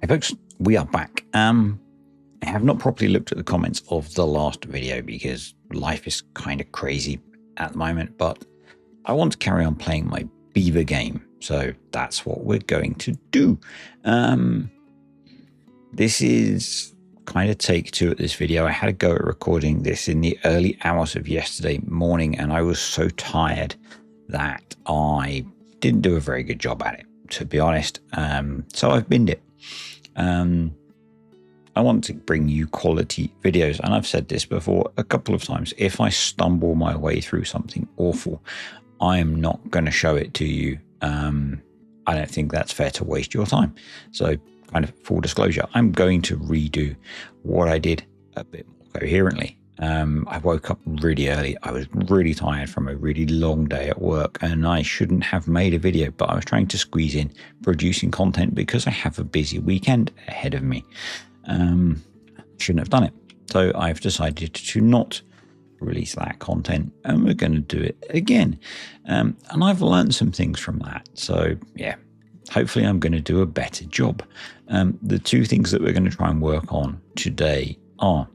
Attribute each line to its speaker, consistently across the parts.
Speaker 1: Hey folks, we are back. I have not properly looked at the comments of the last video because life is kind of crazy at the moment, but I want to carry on playing my beaver game, so that's what we're going to do. This is kind of take two at this video. I had a go at recording this in the early hours of yesterday morning, and I was so tired that I didn't do a very good job at it, to be honest. So I've binned it. I want to bring you quality videos, and I've said this before a couple of times. If I stumble my way through something awful, I am not going to show it to you. I don't think that's fair to waste your time. So kind of full disclosure, I'm going to redo what I did a bit more coherently. I woke up really early. I was really tired from a really long day at work, and I shouldn't have made a video, but I was trying to squeeze in producing content because I have a busy weekend ahead of me. Shouldn't have done it. So I've decided to not release that content, and we're going to do it again. And I've learned some things from that. So yeah, hopefully I'm going to do a better job. The two things that we're going to try and work on today are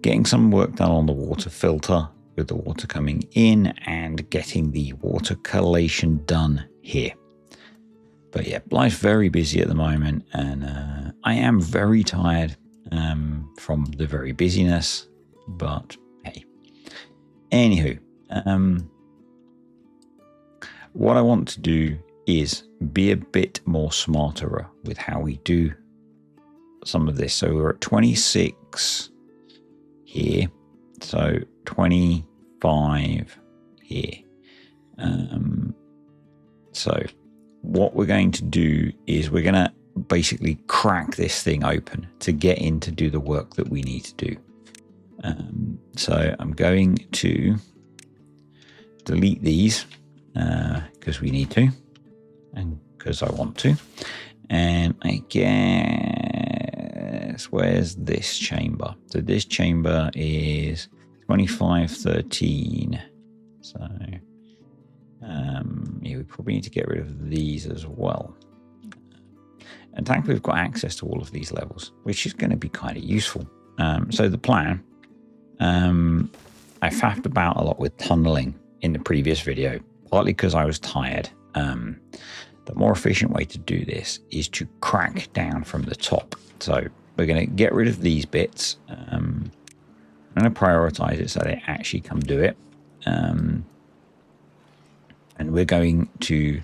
Speaker 1: getting some work done on the water filter with the water coming in and getting the water collation done here. But yeah, life's very busy at the moment, and I am very tired from the very busyness, but hey. Anywho, what I want to do is be a bit more smarter with how we do some of this. So we're at 26 here, so 25 here. So what we're going to do is we're going to basically crack this thing open to get in to do the work that we need to do. So I'm going to delete these because we need to and because I want to. And I guess, where's this chamber? So this chamber is 2513. So yeah, we probably need to get rid of these as well. And thankfully we've got access to all of these levels, which is going to be kind of useful. So the plan, I faffed about a lot with tunneling in the previous video, partly because I was tired. The more efficient way to do this is to crack down from the top. So we're going to get rid of these bits. I'm going to prioritize it so they actually come do it. And we're going to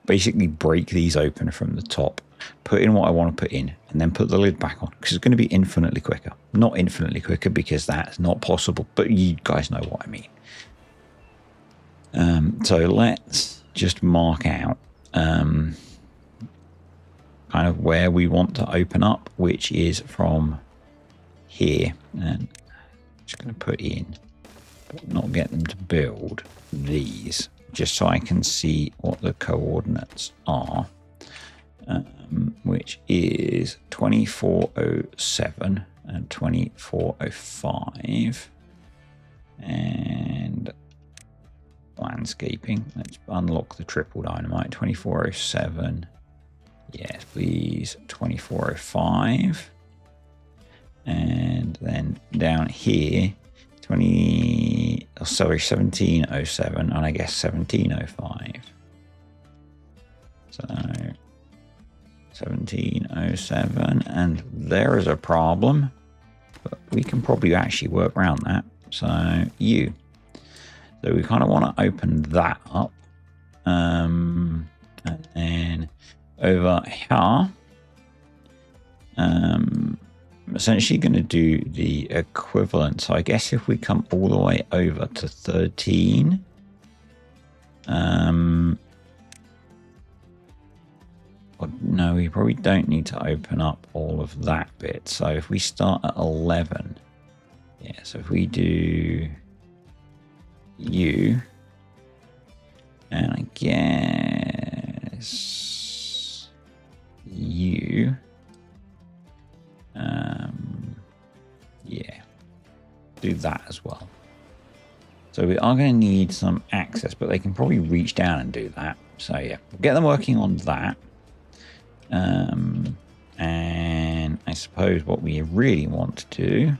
Speaker 1: basically break these open from the top, put in what I want to put in, and then put the lid back on, because it's going to be infinitely quicker. Not infinitely quicker because that's not possible, but you guys know what I mean. So let's just mark out kind of where we want to open up, which is from here. And I'm just going to put in, but not get them to build these, just so I can see what the coordinates are, which is 2407 and 2405. And landscaping, let's unlock the triple dynamite. 2407, yes please. 2405, and then down here 1707, and I guess 1705. So 1707, and there is a problem, but we can probably actually work around that. So so we kind of want to open that up, and then over here, I'm essentially going to do the equivalent. So I guess if we come all the way over to 13, no, we probably don't need to open up all of that bit. So if we start at 11, yeah, so if we do you, and I guess you, yeah, do that as well. So we are going to need some access, but they can probably reach down and do that. So yeah, we'll get them working on that. And I suppose what we really want to do,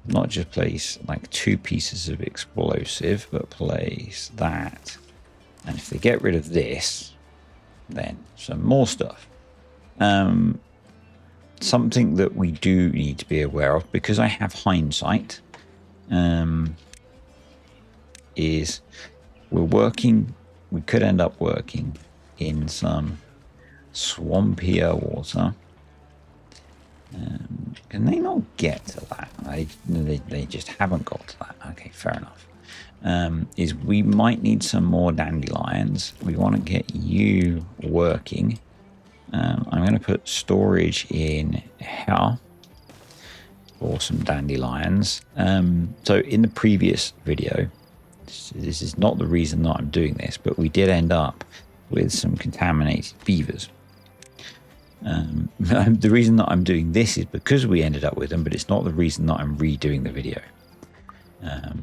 Speaker 1: not just place like 2 pieces of explosive, but place that. And if they get rid of this, then some more stuff. Something that we do need to be aware of, because I have hindsight, is we could end up working in some swampier water. Can they not get to that? They just haven't got to that. Okay, fair enough. Is we might need some more dandelions. We want to get you working. I'm going to put storage in here for some dandelions. So in the previous video, this is not the reason that I'm doing this, but we did end up with some contaminated beavers. The reason that I'm doing this is because we ended up with them, but it's not the reason that I'm redoing the video. The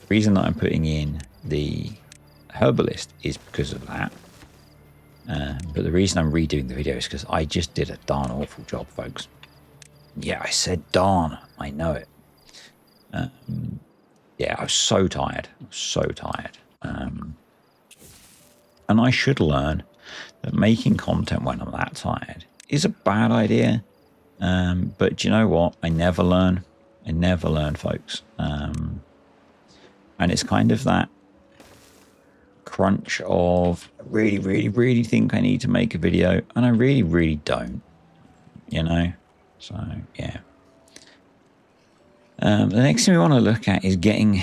Speaker 1: reason that I'm putting in the herbalist is because of that. But the reason I'm redoing the video is because I just did a darn awful job, folks. Yeah, I said darn. I know it. Yeah, I was so tired. And I should learn that making content when I'm that tired is a bad idea. But do you know what? I never learn. Folks. And it's kind of that crunch of really think I need to make a video, and I really don't, you know. So yeah. The next thing we want to look at is getting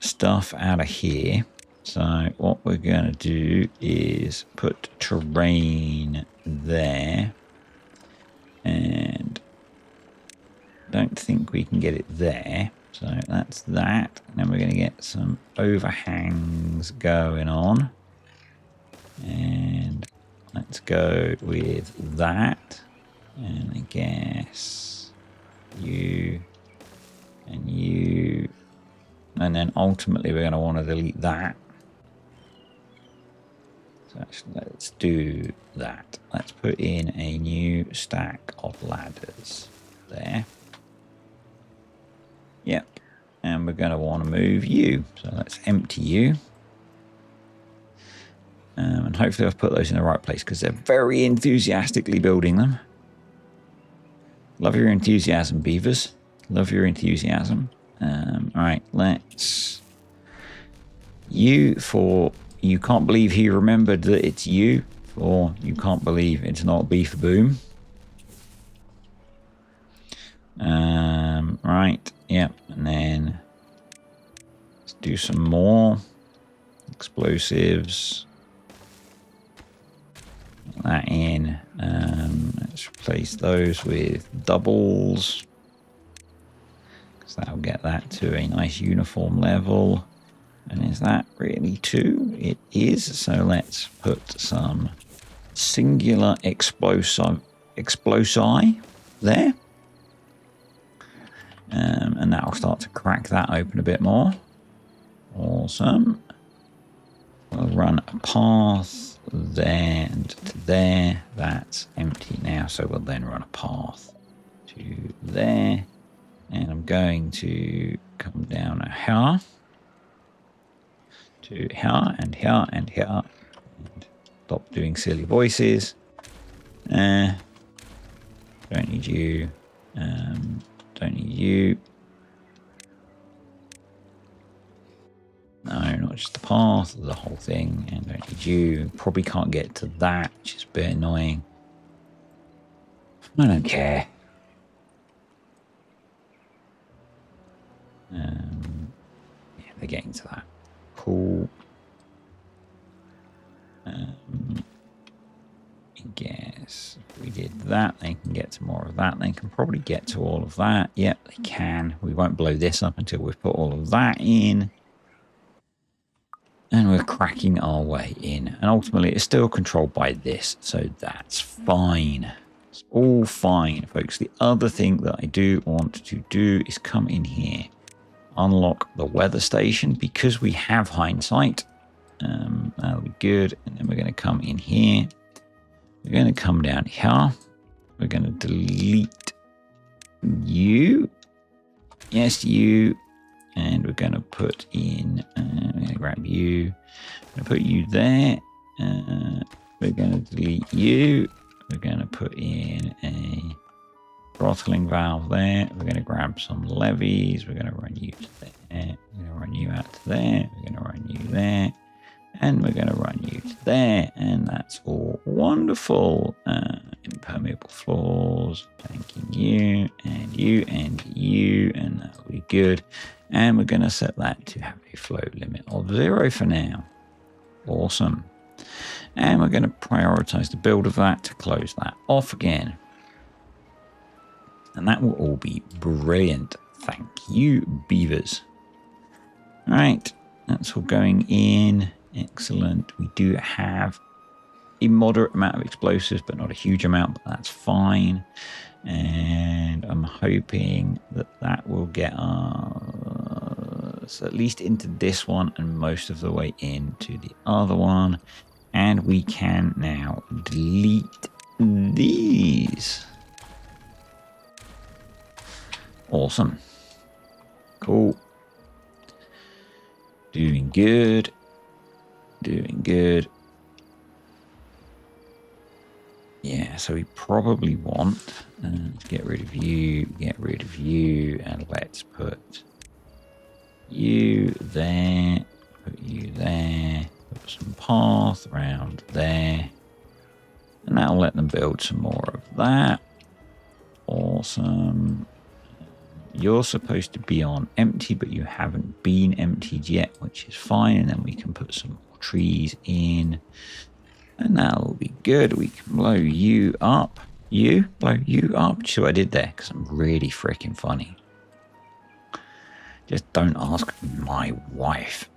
Speaker 1: stuff out of here. So what we're going to do is put terrain there, and don't think we can get it there. So that's that. And then we're going to get some overhangs going on. And let's go with that. And I guess you and you. And then ultimately we're going to want to delete that. So actually, let's do that. Let's put in a new stack of ladders there. Yep. And we're going to want to move you. So let's empty you. And hopefully I've put those in the right place, because they're very enthusiastically building them. Love your enthusiasm, beavers. Love your enthusiasm. All right, let's... You for... You can't believe he remembered that it's you. For you can't believe it's not Beef Boom. Right, yep. And then let's do some more explosives. Put that in. Let's replace those with doubles, because that'll get that to a nice uniform level. And is that really 2? It is. So let's put some singular explosi there. And that'll start to crack that open a bit more. Awesome. We'll run a path there and to there. That's empty now. So we'll then run a path to there. And I'm going to come down a here. To here and here and here. And stop doing silly voices. Don't need you. Don't need you. No, not just the path, the whole thing. And don't need you. Probably can't get to that, which is a bit annoying. I don't care. Yeah, they're getting to that. Cool. I guess if we did that, they can get to more of that. They can probably get to all of that. Yep, they can. We won't blow this up until we've put all of that in. And we're cracking our way in. And ultimately, it's still controlled by this. So that's fine. It's all fine, folks. The other thing that I do want to do is come in here. Unlock the weather station, because we have hindsight. That'll be good. And then we're going to come in here. We're going to come down here. We're going to delete you. Yes, you. And we're going to put in, we're going to grab you. We're going to put you there. We're going to delete you. We're going to put in a throttling valve there. We're going to grab some levies. We're going to run you to there. We're going to run you out to there. We're going to run you there. And we're going to run you to there. And that's all wonderful. Impermeable floors. Thanking you and you and you. And that'll be good. And we're going to set that to have a flow limit of 0 for now. Awesome. And we're going to prioritize the build of that to close that off again. And that will all be brilliant. Thank you, beavers. All right, that's all going in. Excellent. We do have a moderate amount of explosives, but not a huge amount, but that's fine. And I'm hoping that that will get us at least into this one and most of the way into the other one. And we can now delete these. Awesome. Cool. Doing good. Doing good. Yeah, so we probably want to get rid of you, and let's put you there, put you there, put some path around there, and that'll let them build some more of that. Awesome. You're supposed to be on empty, but you haven't been emptied yet, which is fine, and then we can put some more trees in. And that'll be good. We can blow you up. Blow you up. See what I did there? Because I'm really freaking funny. Just don't ask my wife.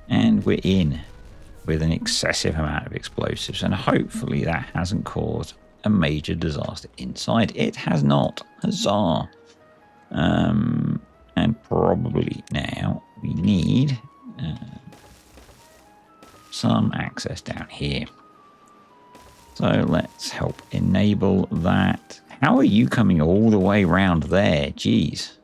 Speaker 1: And we're in with an excessive amount of explosives. And hopefully that hasn't caused a major disaster inside. It has not. Huzzah. And probably now we need... some access down here. So let's help enable that. How are you coming all the way around there? Jeez.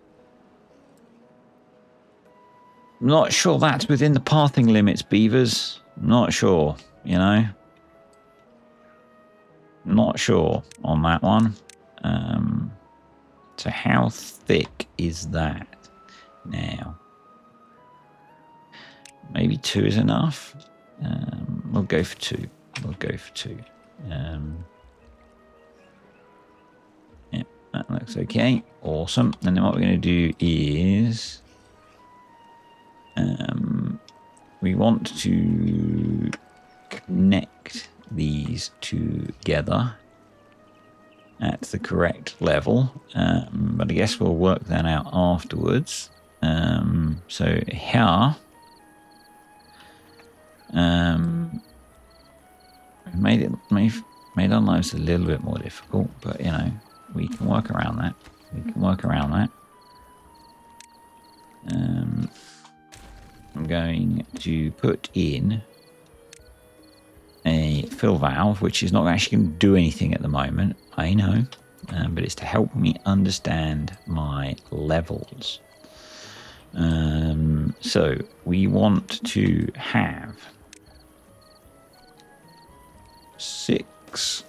Speaker 1: I'm not sure that's within the pathing limits, beavers. I'm not sure, you know. Not sure on that one. So how thick is that now? Maybe 2 is enough. We'll go for 2. We'll go for 2. Yeah, that looks okay. Awesome. And then what we're going to do is we want to connect these together at the correct level. But I guess we'll work that out afterwards. So here... made our lives a little bit more difficult, but you know, we can work around that. I'm going to put in a fill valve, which is not actually going to do anything at the moment, I know, but it's to help me understand my levels. So we want to have 6,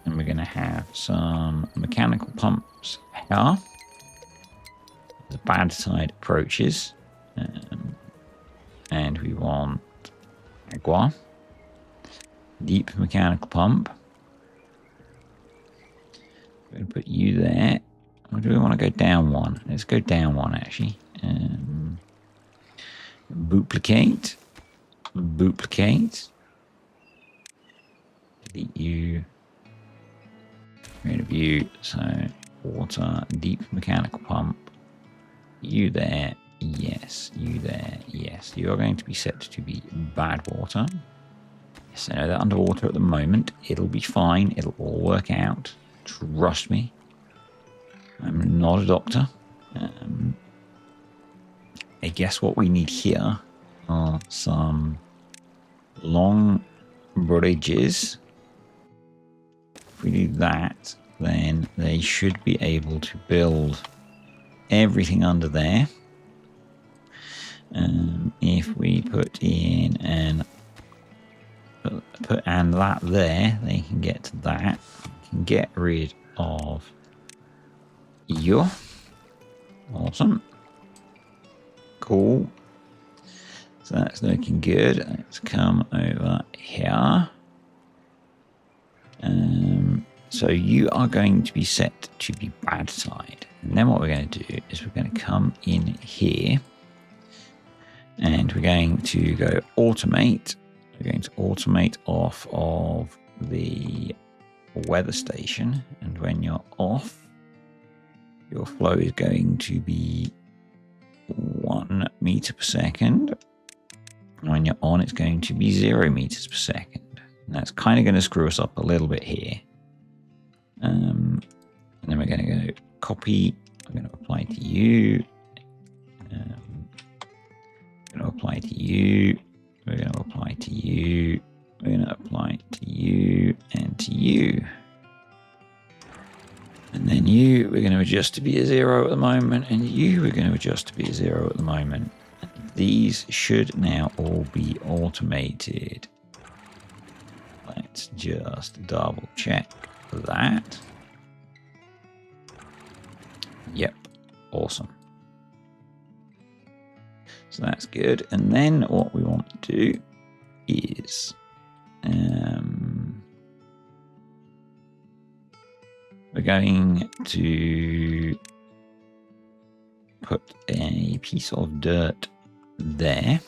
Speaker 1: and we're going to have some mechanical pumps here. The bad side approaches, and we want agua, deep mechanical pump. We're going to put you there. Or do we want to go down 1? Let's go down 1 actually. Duplicate. Delete you. Rid of you. So water, deep mechanical pump. You there. Yes. You there. Yes. You are going to be set to be bad water. Yes, I know they're underwater at the moment. It'll be fine. It'll all work out. Trust me. I'm not a doctor. I guess what we need here are some long bridges. If we do that, then they should be able to build everything under there. If we put in and that there, they can get to that. We can get rid of you. Awesome. Cool. So that's looking good. Let's come over here. So you are going to be set to the bad side. And then what we're going to do is we're going to come in here. And we're going to go automate. We're going to automate off of the weather station. And when you're off, your flow is going to be 1 meter per second. And when you're on, it's going to be 0 meters per second. And that's kind of going to screw us up a little bit here. And then we're going to go copy. I'm going to apply to you. We're going to apply to you. We're going to apply to you. We're going to apply to you and to you. And then you, we're going to adjust to be a 0 at the moment. And you, we're going to adjust to be a 0 at the moment. And these should now all be automated. Let's just double check that. Yep. Awesome. So that's good. And then what we want to do is we're going to put a piece of dirt there.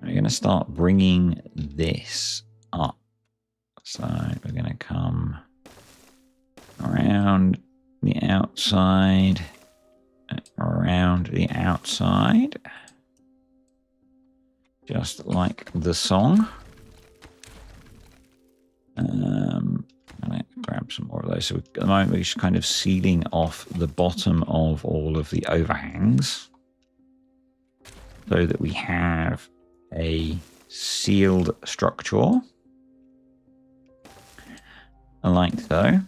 Speaker 1: We're going to start bringing this up. So we're going to come around the outside, just like the song. Let's grab some more of those. So at the moment, we're just kind of sealing off the bottom of all of the overhangs so that we have a sealed structure, like so.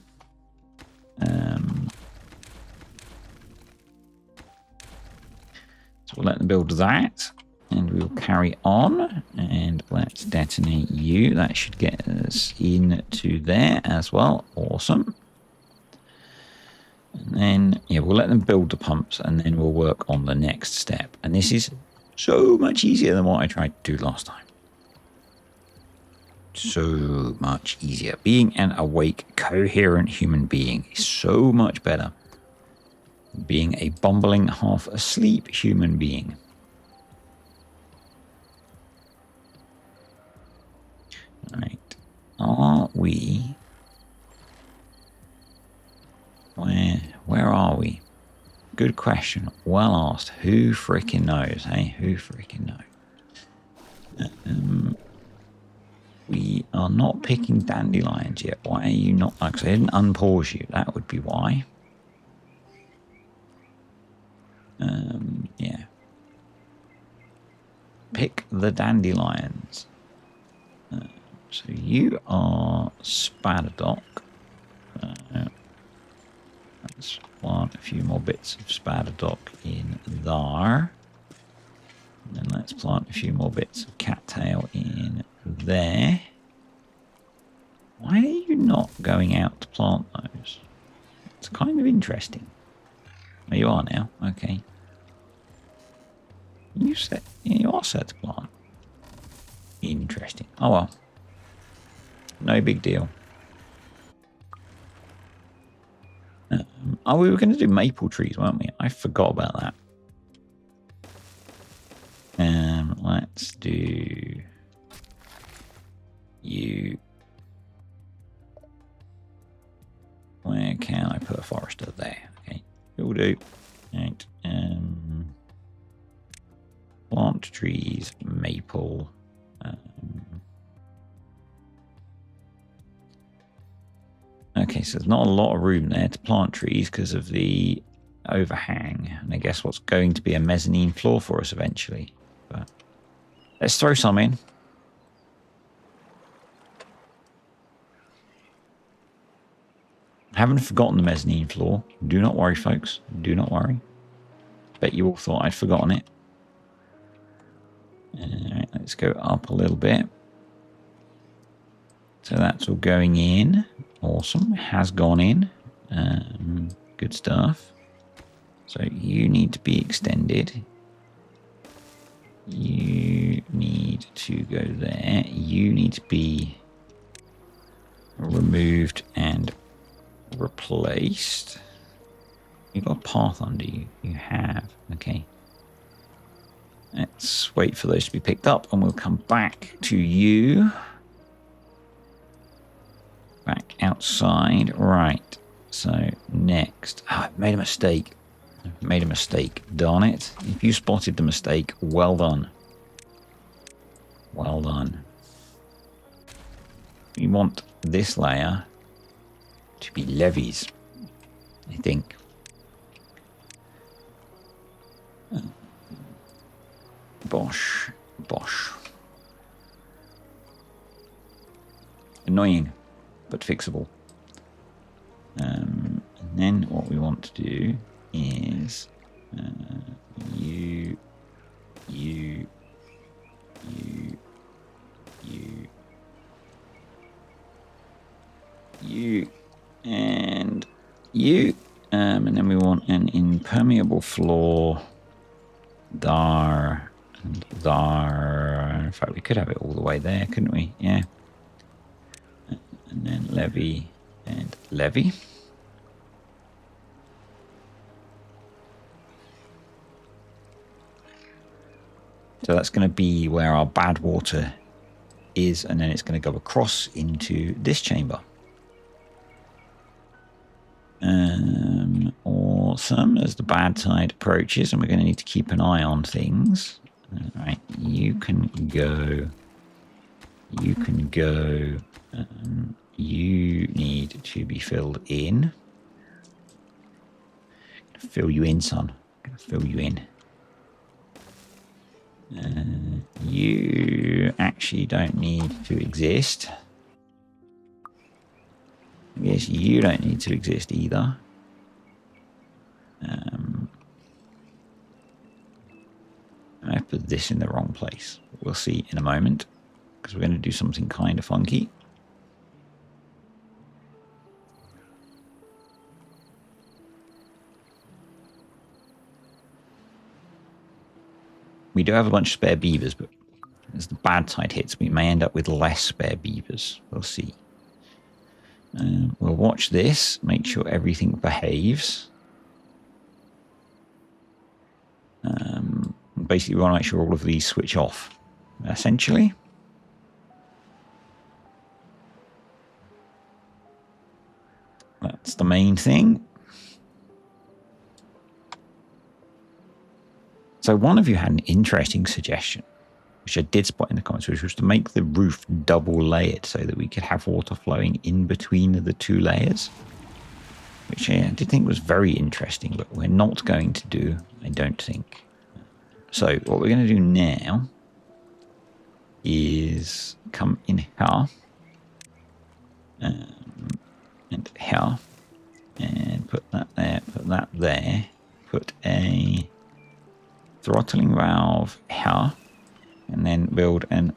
Speaker 1: So we'll let them build that, and we'll carry on, and let's detonate you. That should get us into there as well. Awesome. And then, yeah, we'll let them build the pumps, and then we'll work on the next step. And this is so much easier than what I tried to do last time. So much easier. Being an awake, coherent human being is so much better than being a bumbling, half asleep human being. Right. Are we... Where are we? Good question. Well asked. Who freaking knows, hey? Who freaking knows? We are not picking dandelions yet. Why are you not? Because I didn't unpause you. That would be why. Yeah. Pick the dandelions. So you are Spadadoc. Let's plant a few more bits of Spadadoc in there. And then let's plant a few more bits of cattail in there. Why are you not going out to plant those? It's kind of interesting. There you are now. Okay. You are set to plant. Interesting. Oh well. No big deal. Oh, we were going to do maple trees, weren't we? I forgot about that. Let's do you. Where can I put a forester? There. Okay, will do. Right. Plant trees, maple. Okay, so there's not a lot of room there to plant trees because of the overhang. And I guess what's going to be a mezzanine floor for us eventually. But Let's throw some in. Haven't forgotten the mezzanine floor. Do not worry, folks. Do not worry. Bet you all thought I'd forgotten it. Alright, let's go up a little bit. So that's all going in. Awesome. Has gone in. Good stuff. So you need to be extended. You need to go there. You need to be removed and replaced. You've got a path under you. You have. Okay. Let's wait for those to be picked up and we'll come back to you. Back outside. Right. So next. Oh, I made a mistake. Made a mistake. Darn it. If you spotted the mistake, well done. Well done. We want this layer to be levees, I think. Bosh. Bosh. Annoying, but fixable. And then what we want to do is you, and you. And then we want an impermeable floor. There and there. In fact, we could have it all the way there, couldn't we? Yeah. And then levy and levy. So that's going to be where our bad water is, and then it's going to go across into this chamber. Awesome. As the bad tide approaches, and we're going to need to keep an eye on things. All right, you can go. You can go. You need to be filled in. Fill you in, son. Fill you in. You actually don't need to exist. Yes, you don't need to exist either. I put this in the wrong place. We'll see in a moment, because we're going to do something kind of funky. We do have a bunch of spare beavers, but as the bad tide hits, we may end up with less spare beavers. We'll see. We'll watch this, make sure everything behaves. Basically, we want to make sure all of these switch off, essentially. That's the main thing. So one of you had an interesting suggestion, which I did spot in the comments, which was to make the roof double layered so that we could have water flowing in between the two layers, which I did think was very interesting, but we're not going to do, I don't think. So what we're going to do now is come in here and here and put that there, put that there, put a throttling valve here, and then build an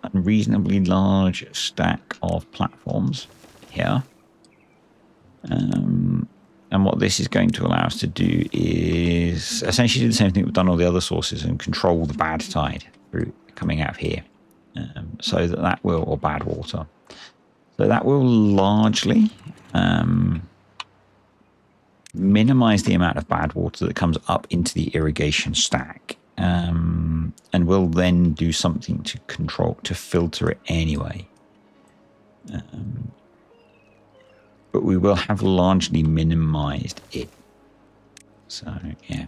Speaker 1: unreasonably large stack of platforms here. And what this is going to allow us to do is essentially do the same thing we've done all the other sources and control the bad tide through coming out of here. So that will, or bad water. So that will largely minimize the amount of bad water that comes up into the irrigation stack. And we'll then do something to control, to filter it anyway. But we will have largely minimized it. So, yeah.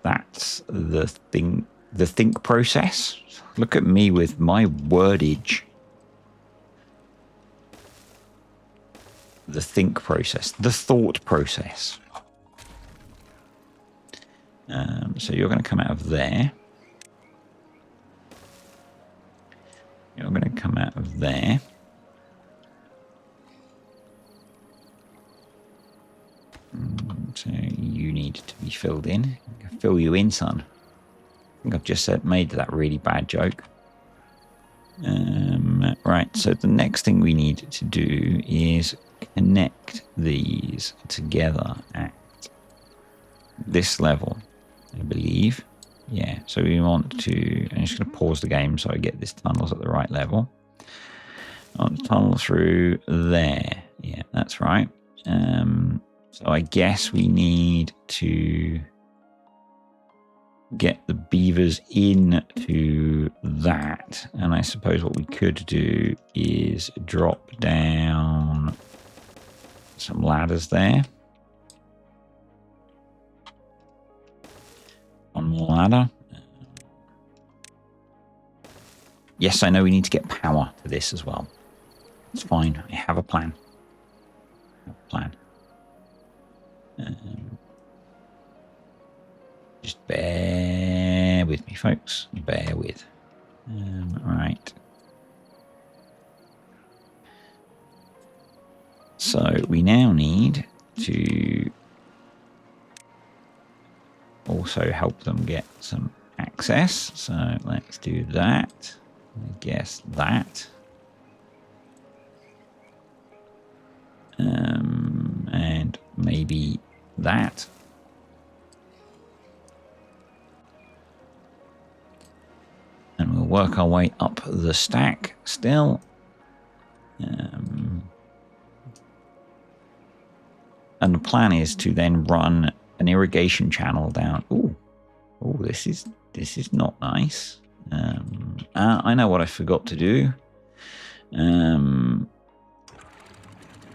Speaker 1: That's the thing, the think process. Look at me with my wordage. The think process, the thought process. So you're going to come out of there. You're going to come out of there. So you need to be filled in. Fill you in, son. I think I've just made that really bad joke. Right, so the next thing we need to do is connect these together at this level, I believe. Yeah, so we want to... I'm just going to pause the game so I get this tunnels at the right level. I want to tunnel through there. Yeah, that's right. So I guess we need to get the beavers into that. And I suppose what we could do is drop down some ladders there. One more ladder. Yes, I know we need to get power to this as well. It's fine. I have a plan. Just bear with me, folks. Bear with. Right. So we now need to also help them get some access. So let's do that. I guess that. And maybe that. And we'll work our way up the stack still. And the plan is to then run an irrigation channel down. Oh, this is not nice. I know what I forgot to do.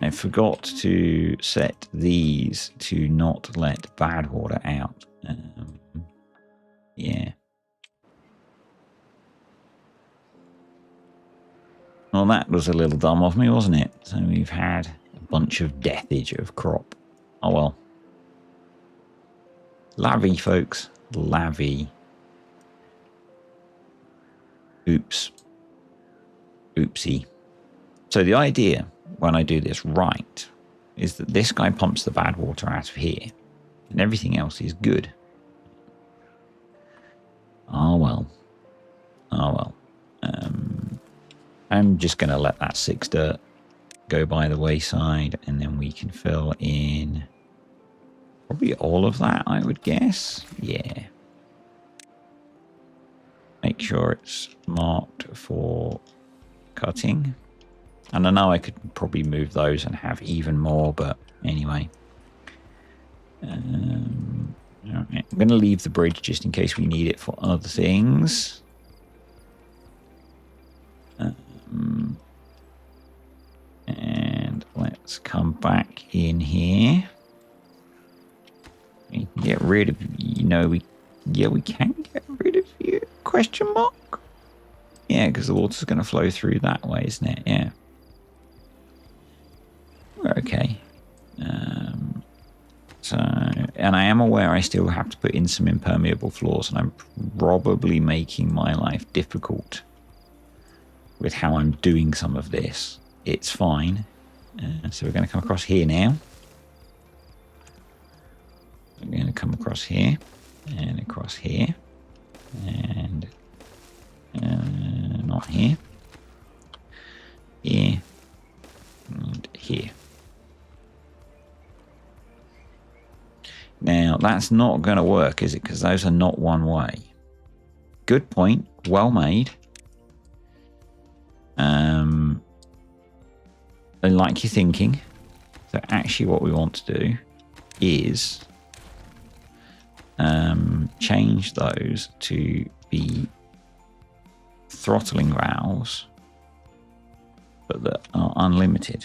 Speaker 1: I forgot to set these to not let bad water out. Yeah. Well, that was a little dumb of me, wasn't it? So we've had a bunch of deathage of crop. Oh well. Lavy, folks. Lavy. Oops. Oopsie. So the idea, when I do this right, is that this guy pumps the bad water out of here, and everything else is good. Oh well. Oh well. I'm just going to let that 6 dirt go by the wayside, and then we can fill in probably all of that, I would guess. Yeah. Make sure it's marked for cutting. And I know I could probably move those and have even more, but anyway. All right. I'm going to leave the bridge just in case we need it for other things. And let's come back in here. We can get rid of, we can get rid of you, question mark? Yeah, because the water's going to flow through that way, isn't it? Yeah. We're okay. So, and I am aware I still have to put in some impermeable floors, and I'm probably making my life difficult with how I'm doing some of this. It's fine. So we're going to come across here now. We're going to come across here and across here and not here. Here and here. Now that's not going to work, is it? Because those are not one way. Good point. Well made. I like your thinking. So actually what we want to do is change those to be throttling valves, but that are unlimited.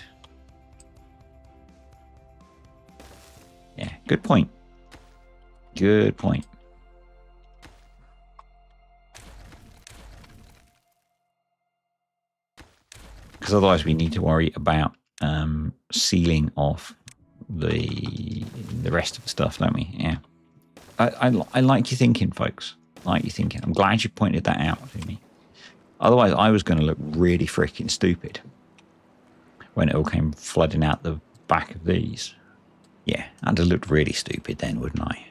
Speaker 1: Yeah, good point. Good point. Because otherwise we need to worry about sealing off the rest of the stuff, don't we? Yeah. I like your thinking, folks. I like your thinking. I'm glad you pointed that out to me. Otherwise, I was going to look really freaking stupid when it all came flooding out the back of these. Yeah, I'd have looked really stupid then, wouldn't I?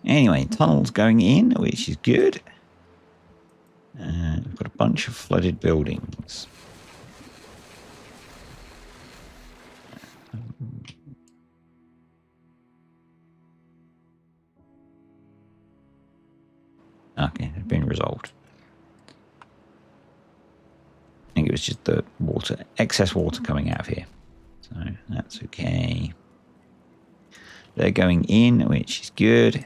Speaker 1: Anyway, tunnels going in, which is good. We've got a bunch of flooded buildings. Okay, it's been resolved. I think it was just the water, excess water coming out of here. So that's okay. They're going in, which is good.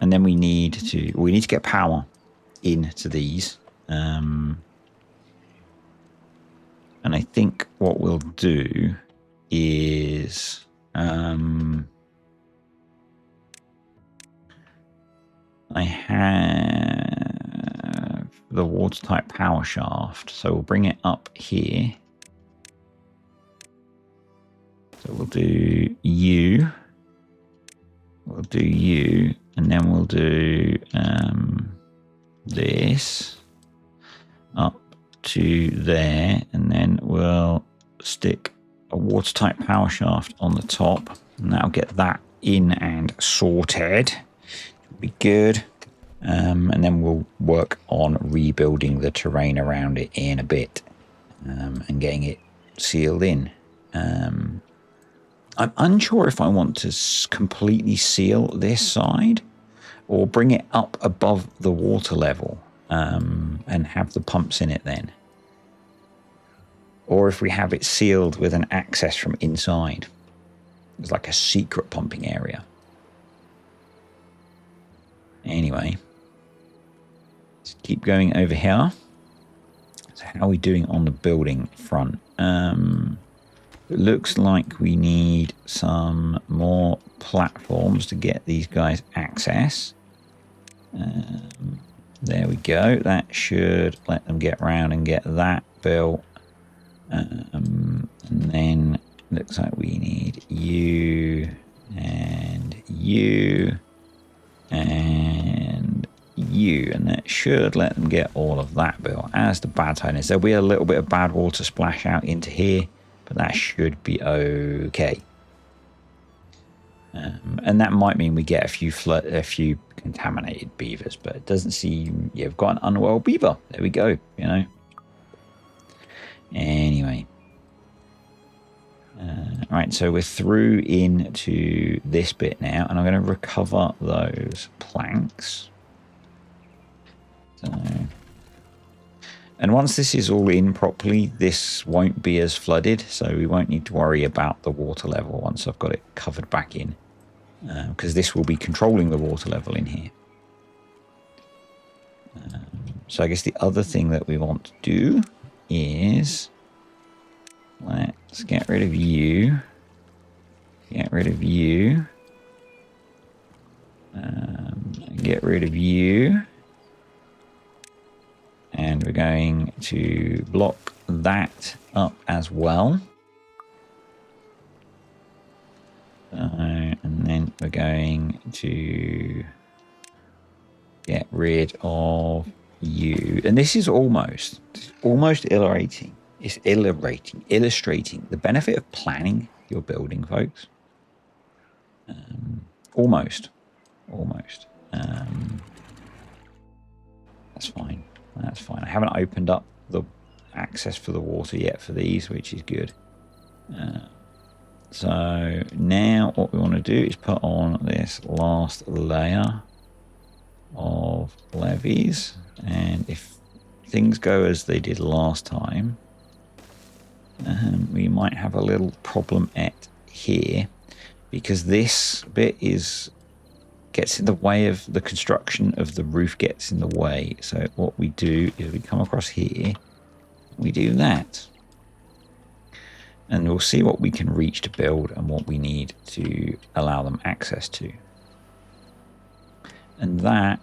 Speaker 1: And then we need to get power into these. And I think what we'll do is I have the watertight power shaft, so we'll bring it up here. So we'll do you. We'll do you, and then we'll do this up to there, and then we'll stick a watertight power shaft on the top, and that'll get that in and sorted. Be good. And then we'll work on rebuilding the terrain around it in a bit, and getting it sealed in. I'm unsure if I want to completely seal this side or bring it up above the water level, and have the pumps in it then. Or if we have it sealed with an access from inside. It's like a secret pumping area. Anyway, let's keep going over here. So how are we doing on the building front? It looks like we need some more platforms to get these guys access. There we go. That should let them get around and get that built. And then looks like we need you and you and you, and that should let them get all of that built. As the bad side is, there'll be a little bit of bad water splash out into here, but that should be okay. And that might mean we get a few contaminated beavers, but it doesn't seem. Yeah, we've got an unwell beaver. There we go. You know. Anyway. Right, so we're through into this bit now, and I'm going to recover those planks. So, and once this is all in properly, this won't be as flooded, so we won't need to worry about the water level once I've got it covered back in, because this will be controlling the water level in here. So I guess the other thing that we want to do is let's get rid of you. Get rid of you. Get rid of you. And we're going to block that up as well. And then we're going to get rid of you. And this is almost illustrating. It's illustrating the benefit of planning your building, folks. Almost. That's fine. That's fine. I haven't opened up the access for the water yet for these, which is good. So now what we want to do is put on this last layer of levees, and if things go as they did last time, we might have a little problem at here, because this bit gets in the way of the construction of the roof, gets in the way. So what we do is we come across here, we do that, and we'll see what we can reach to build and what we need to allow them access to. And that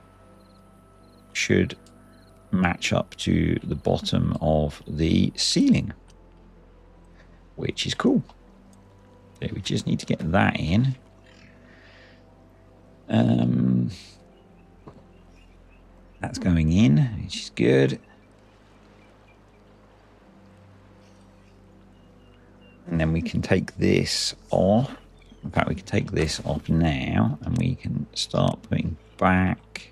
Speaker 1: should match up to the bottom of the ceiling, which is cool. So we just need to get that in. That's going in, which is good. And then we can take this off. In fact, we can take this off now, and we can start putting back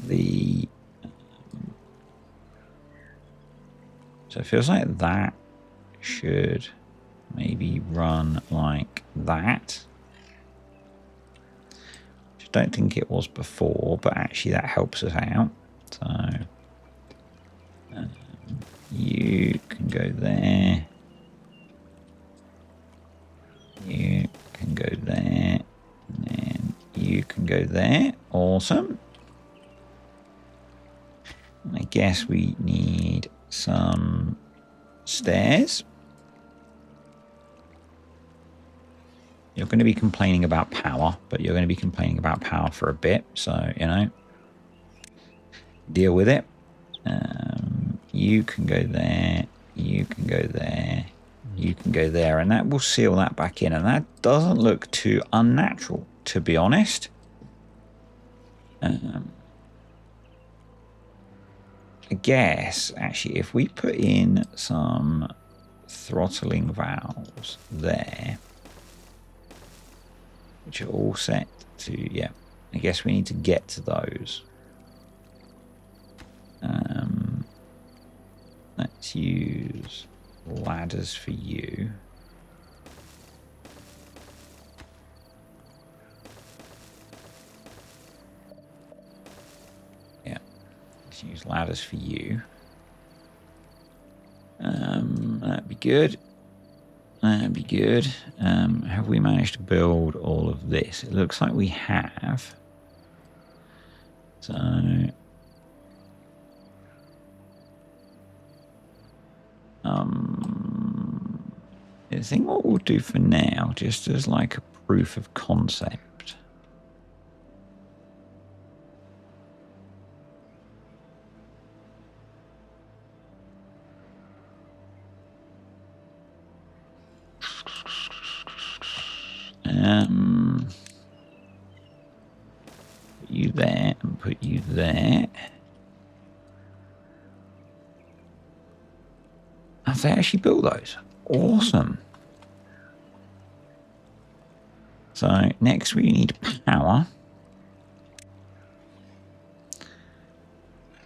Speaker 1: the... So it feels like that should maybe run like that. Which I don't think it was before, but actually that helps us out. So you can go there. You can go there. And then you can go there. Awesome. I guess we need some stairs. You're going to be complaining about power, but you're going to be complaining about power for a bit. So, you know, deal with it. You can go there. You can go there. You can go there. And that will seal that back in. And that doesn't look too unnatural, to be honest. I guess, actually, if we put in some throttling valves there, which are all set to, yeah, I guess we need to get to those. Let's use ladders for you. Yeah, let's use ladders for you. That'd be good. That'd be good. Have we managed to build all of this? It looks like we have. So I think what we'll do for now, just as like a proof of concept, put you there and put you there. Have they actually built those? Awesome. So next we need power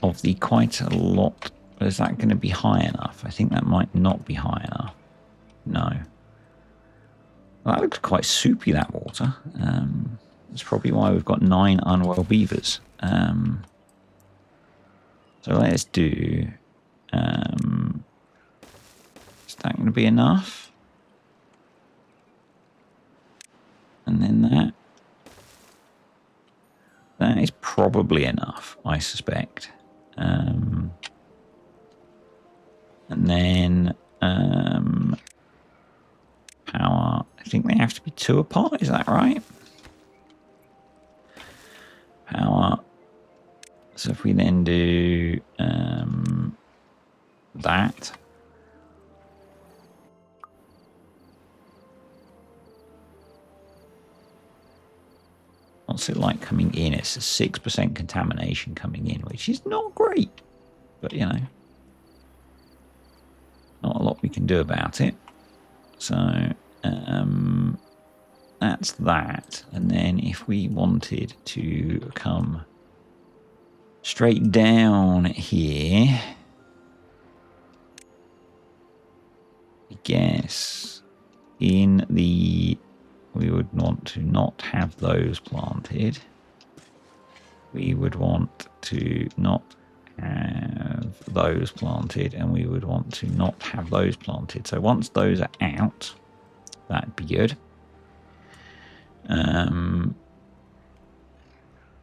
Speaker 1: of the quite a lot. Is that going to be high enough? I think that might not be high enough. No. Well, that looks quite soupy, that water. That's probably why we've got 9 unwell beavers. So let's do... is that going to be enough? And then that. That is probably enough, I suspect. And then power. I think they have to be 2 apart. Is that right? Power. So if we then do that. What's it like coming in? It's a 6% contamination coming in, which is not great. But, you know, not a lot we can do about it. So, that's that. And then if we wanted to come straight down here, I guess in the... we would want to not have those planted. We would want to not have those planted, and we would want to not have those planted. So once those are out, that'd be good.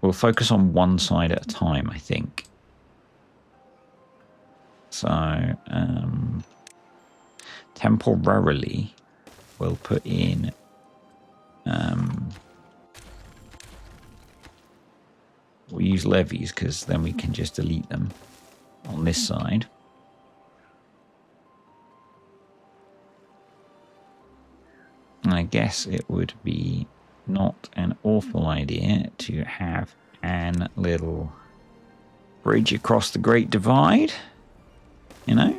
Speaker 1: We'll focus on one side at a time, I think. So temporarily, we'll put in we'll use levies because then we can just delete them on this side. And I guess it would be not an awful idea to have and little bridge across the Great Divide, you know.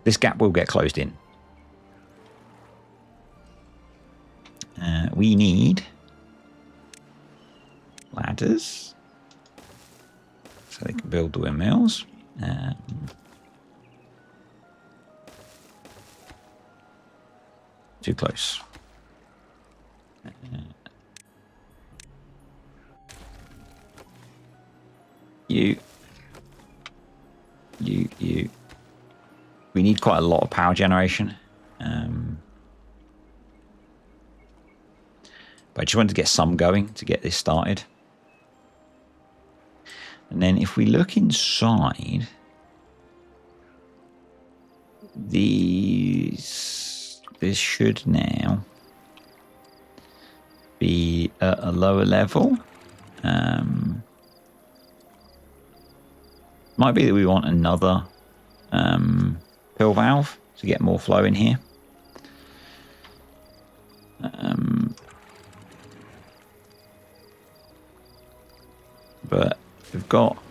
Speaker 1: This gap will get closed in. We need ladders so they can build the windmills. Too close. You. We need quite a lot of power generation. But I just wanted to get some going to get this started. And then if we look inside these, this should now be at a lower level. Might be that we want another pill valve to get more flow in here. But we've got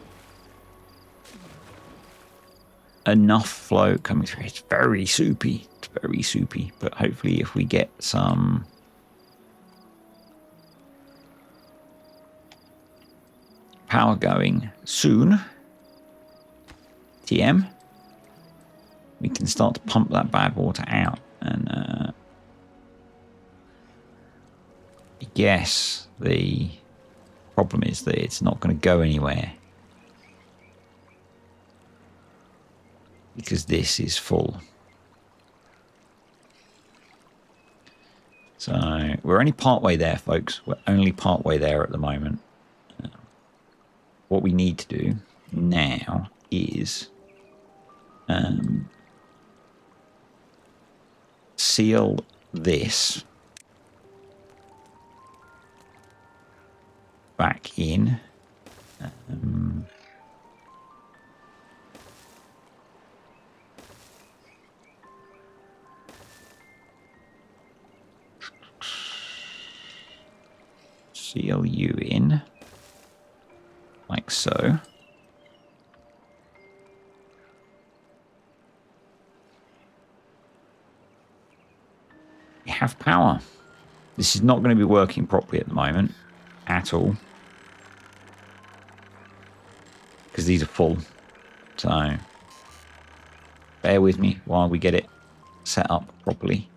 Speaker 1: enough flow coming through. It's very soupy. It's very soupy. But hopefully if we get some power going soon, TM, we can start to pump that bad water out. And I guess the problem is that it's not going to go anywhere because this is full. So we're only part way there, folks. We're only part way there at the moment. What we need to do now is seal this back in. Seal you in like so. We have power. This is not going to be working properly at the moment at all, because these are full. So bear with me while we get it set up properly.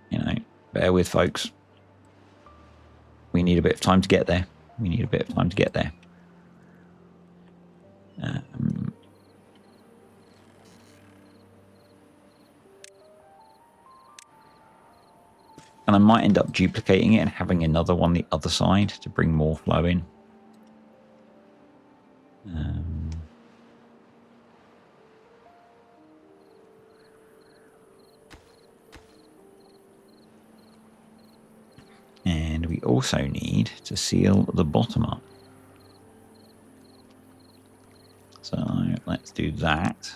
Speaker 1: You know, bear with, folks. We need a bit of time to get there. We need a bit of time to get there. And I might end up duplicating it and having another one the other side to bring more flow in. And we also need to seal the bottom up. So let's do that.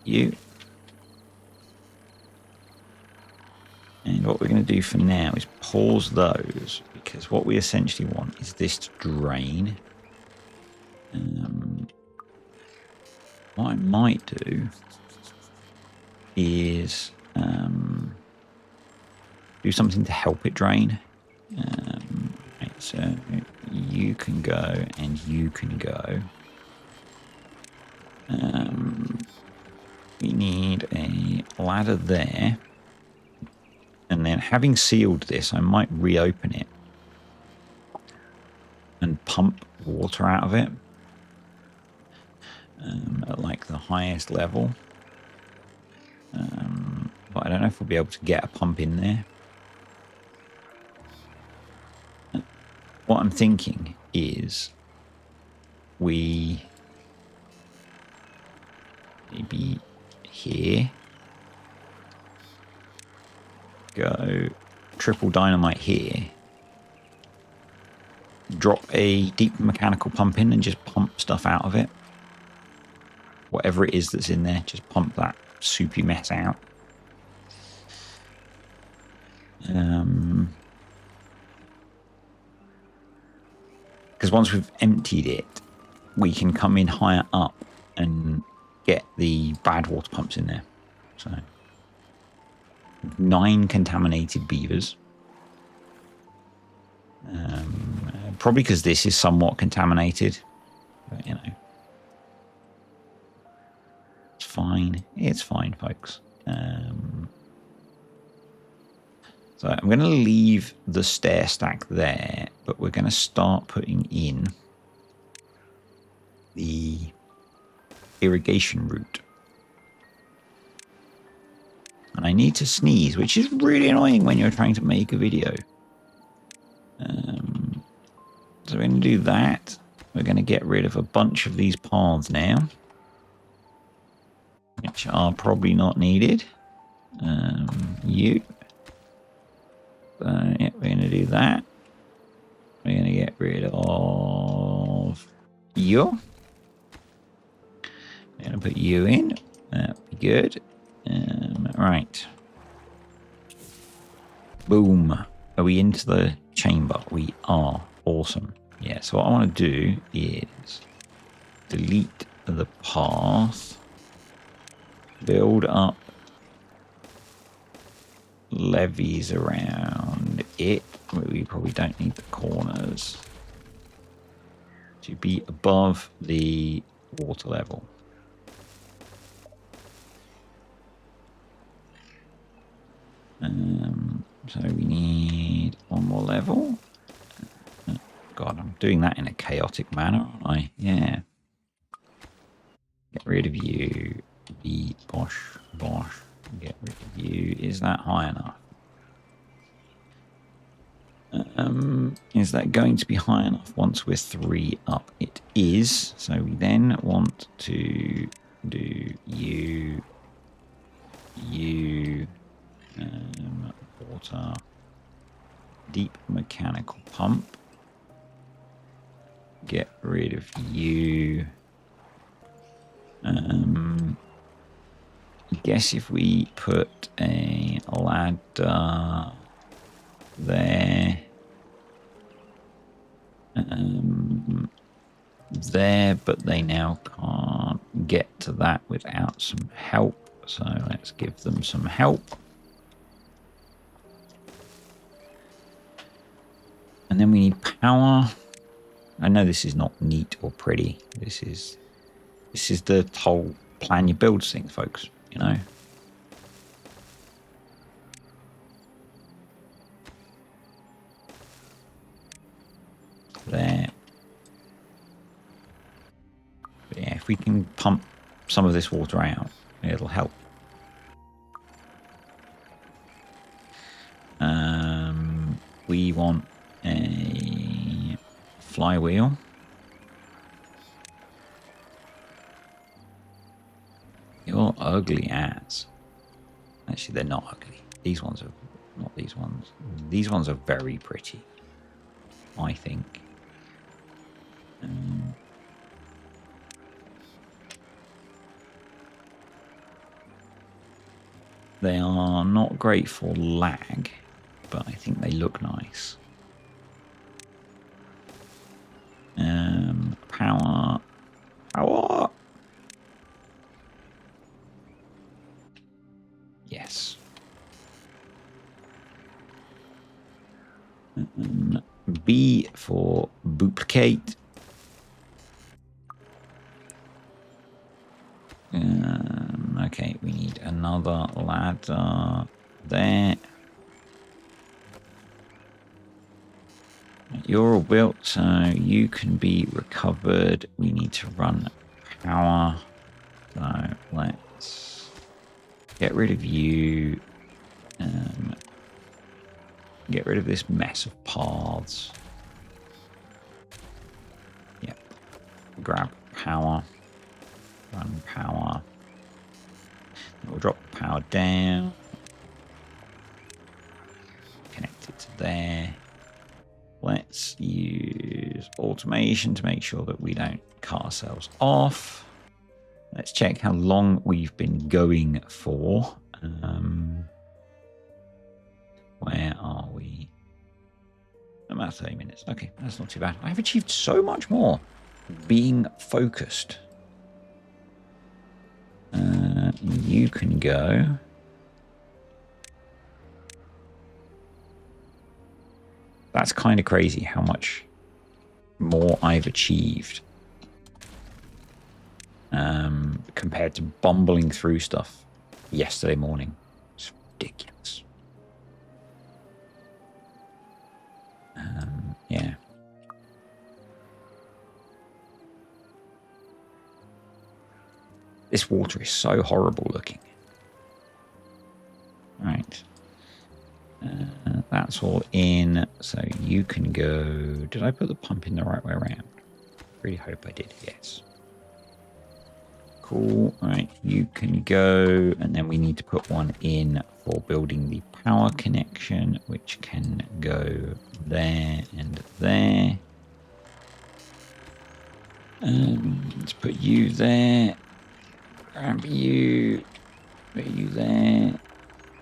Speaker 1: You. And what we're going to do for now is pause those, because what we essentially want is this to drain. What I might do is do something to help it drain. Right, so you can go and you can go. We need a ladder there. And then having sealed this, I might reopen it and pump water out of it at like the highest level. But I don't know if we'll be able to get a pump in there. What I'm thinking is we maybe here go triple dynamite here, drop a deep mechanical pump in and just pump stuff out of it. Whatever it is that's in there, just pump that soupy mess out. Because once we've emptied it, we can come in higher up and get the bad water pumps in there. So 9 contaminated beavers. Probably because this is somewhat contaminated, but you know, it's fine. It's fine, folks. So I'm going to leave the stair stack there, but we're going to start putting in the irrigation route. And I need to sneeze, which is really annoying when you're trying to make a video. So we're going to do that. We're going to get rid of a bunch of these paths now, which are probably not needed. Yeah, we're going to do that. We're going to get rid of you. We're going to put you in. That'll be good. Right. Boom. Are we into the chamber? We are. Awesome. Yeah, so what I want to do is delete the path, build up levees around it. We probably don't need the corners to be above the water level. So we need one more level. God, I'm doing that in a chaotic manner, aren't I? Yeah. Get rid of you. Be bosh, bosh. Get rid of you. Is that high enough? Is that going to be high enough once we're 3 up? It is. So we then want to do you, water, deep mechanical pump. Get rid of you. I guess if we put a ladder there, but they now can't get to that without some help. So let's give them some help. And then we need power. I know this is not neat or pretty. This is the whole plan your builds thing, folks, you know. There. But yeah, if we can pump some of this water out, it'll help. We want a flywheel. You're ugly ass. Actually, they're not ugly. These ones are not these ones. These ones are very pretty, I think. They are not great for lag, but I think they look nice. Power. Power. Yes. B for duplicate. Okay, we need another ladder there. You're all built, so you can be recovered. We need to run power. So let's get rid of you. Get rid of this mess of paths. Yep. Grab power. Run power. We'll drop the power down. Connect it to there. Let's use automation to make sure that we don't cut ourselves off. Let's check how long we've been going for. Where are we? About 30 minutes. Okay, that's not too bad. I've achieved so much more being focused. You can go. That's kind of crazy how much more I've achieved compared to bumbling through stuff yesterday morning. It's ridiculous. Yeah. This water is so horrible looking. Right. That's all in. So you can go. Did I put the pump in the right way around? Really hope I did. Yes. Cool. Right. You can go. And then we need to put one in for building the power connection, which can go there and there. Let's put you there. Grab you. Put you there.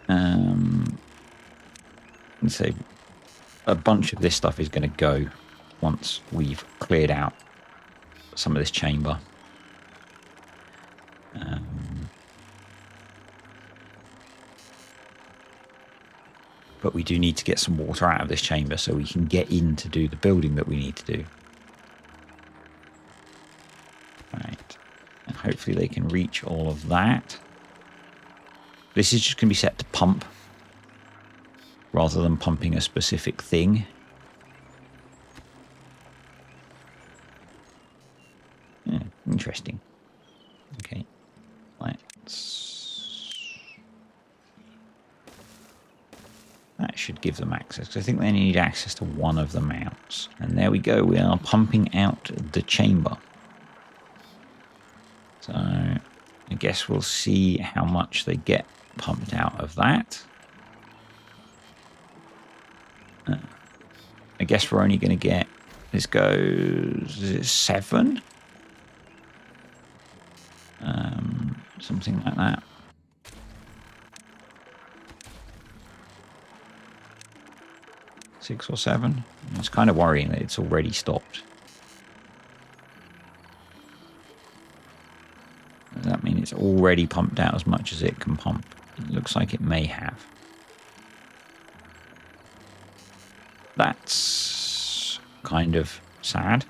Speaker 1: And so a bunch of this stuff is going to go once we've cleared out some of this chamber. But we do need to get some water out of this chamber so we can get in to do the building that we need to do. Right. And hopefully they can reach all of that. This is just going to be set to pump rather than pumping a specific thing. Yeah, interesting. Okay. That should give them access, because I think they need access to one of the mounts. And there we go, we are pumping out the chamber. So I guess we'll see how much they get pumped out of that. I guess we're only going to get, this goes, is it 7? Something like that. Six or 7. It's kind of worrying that it's already stopped. Does that mean it's already pumped out as much as it can pump? It looks like it may have. That's kind of sad.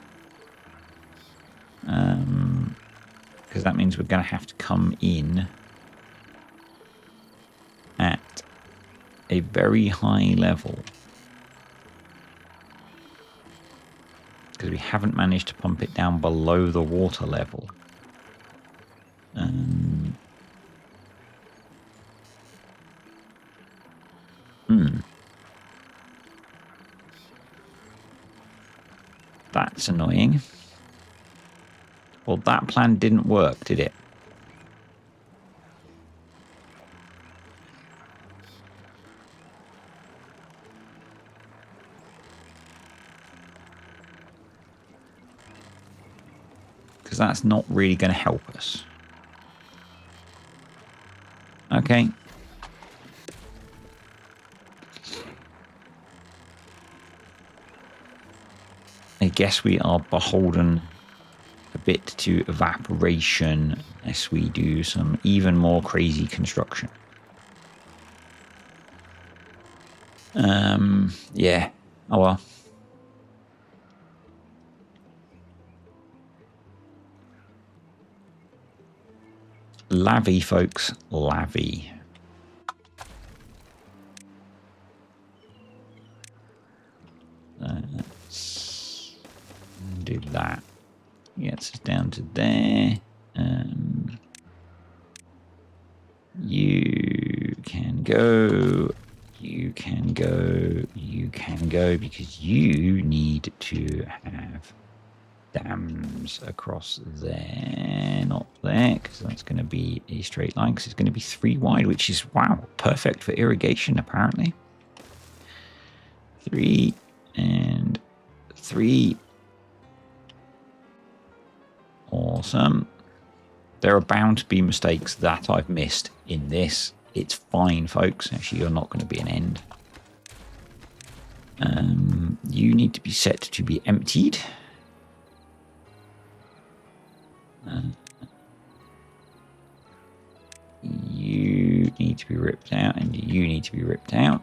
Speaker 1: Because that means we're going to have to come in at a very high level. Because we haven't managed to pump it down below the water level. That's annoying. Well, that plan didn't work, did it? Because that's not really going to help us. Okay. I guess we are beholden a bit to evaporation unless we do some even more crazy construction. Yeah. Oh well. Lavy, folks. Lavy. Let's do that. Gets us down to there. You can go. You can go. You can go because you need to have dams across there, not there, because that's going to be a straight line, because it's going to be 3 wide, which is, wow, perfect for irrigation, apparently. 3 and 3 awesome. There are bound to be mistakes that I've missed in this. It's fine, folks. Actually, you're not going to be an end. You need to be set to be emptied. You need to be ripped out, and you need to be ripped out.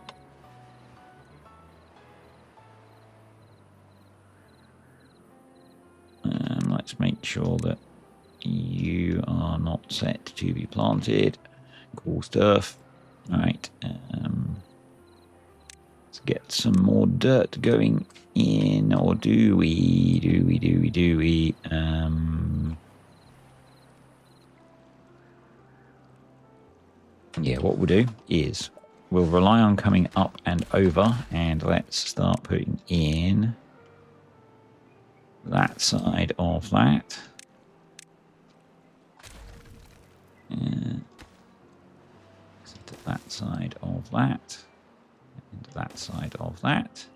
Speaker 1: Let's make sure that you are not set to be planted. Cool stuff. All right. Let's get some more dirt going in, or do we? Yeah, what we'll do is we'll rely on coming up and over, and let's start putting in that side of that. That side of that, and that side of that,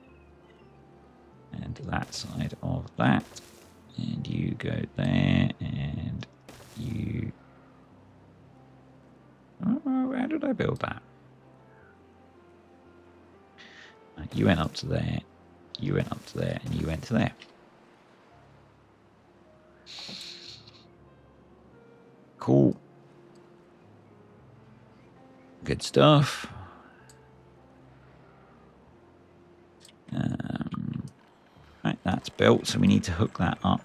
Speaker 1: and that side of that, and you go there, and you... Oh, how did I build that? You went up to there, you went up to there, and you went to there. Cool. Good stuff. Right, that's built, so we need to hook that up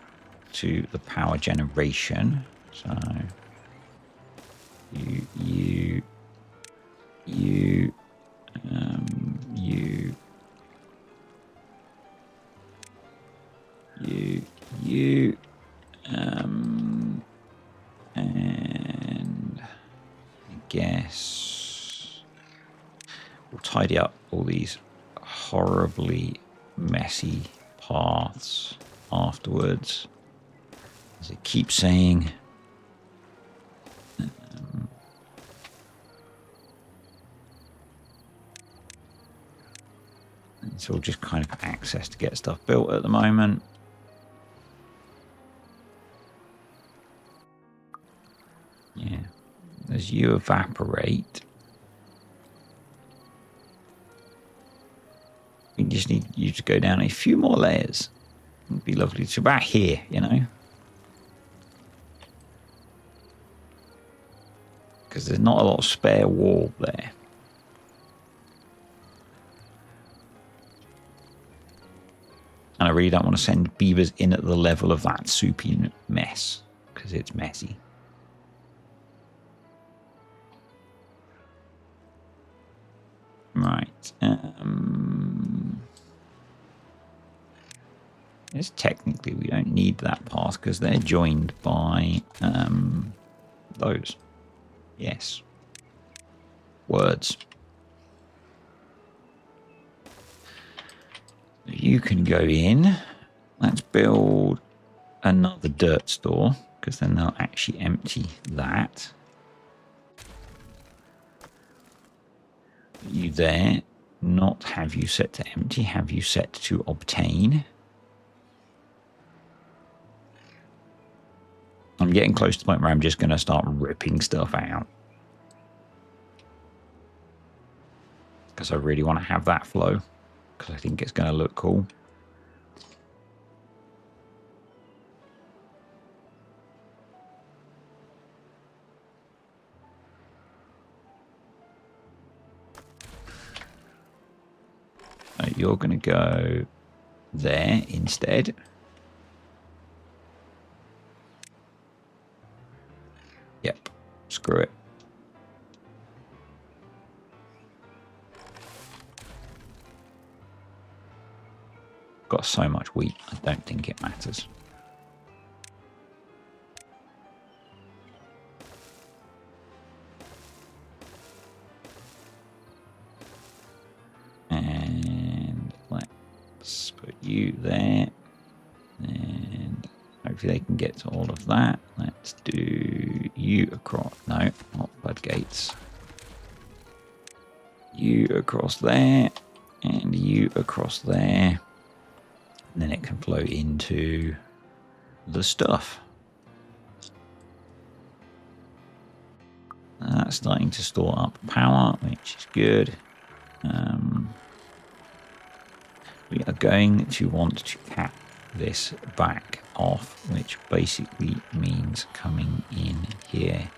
Speaker 1: to the power generation. So you, you, and I guess we'll tidy up all these horribly messy paths afterwards. As I keep saying, it's all just kind of access to get stuff built at the moment. Yeah, as you evaporate, we just need you to go down a few more layers. It'd be lovely. It's about here, you know, because there's not a lot of spare wall there. And I really don't want to send beavers in at the level of that soupy mess, because it's messy. Right. Yes, technically we don't need that path because they're joined by those. Yes. Words. You can go in. Let's build another dirt store, because then they'll actually empty that. You there, not have you set to empty, have you set to obtain. I'm getting close to the point where I'm just going to start ripping stuff out, because I really want to have that flow, because I think it's going to look cool. So you're going to go there instead. Yep, screw it. Got so much wheat, I don't think it matters. And let's put you there. And hopefully they can get to all of that. Let's do you across. No, not floodgates. You across there. And you across there. And then it can flow into the stuff. that's starting to store up power, which is good. We are going to want to cap this back off, which basically means coming in here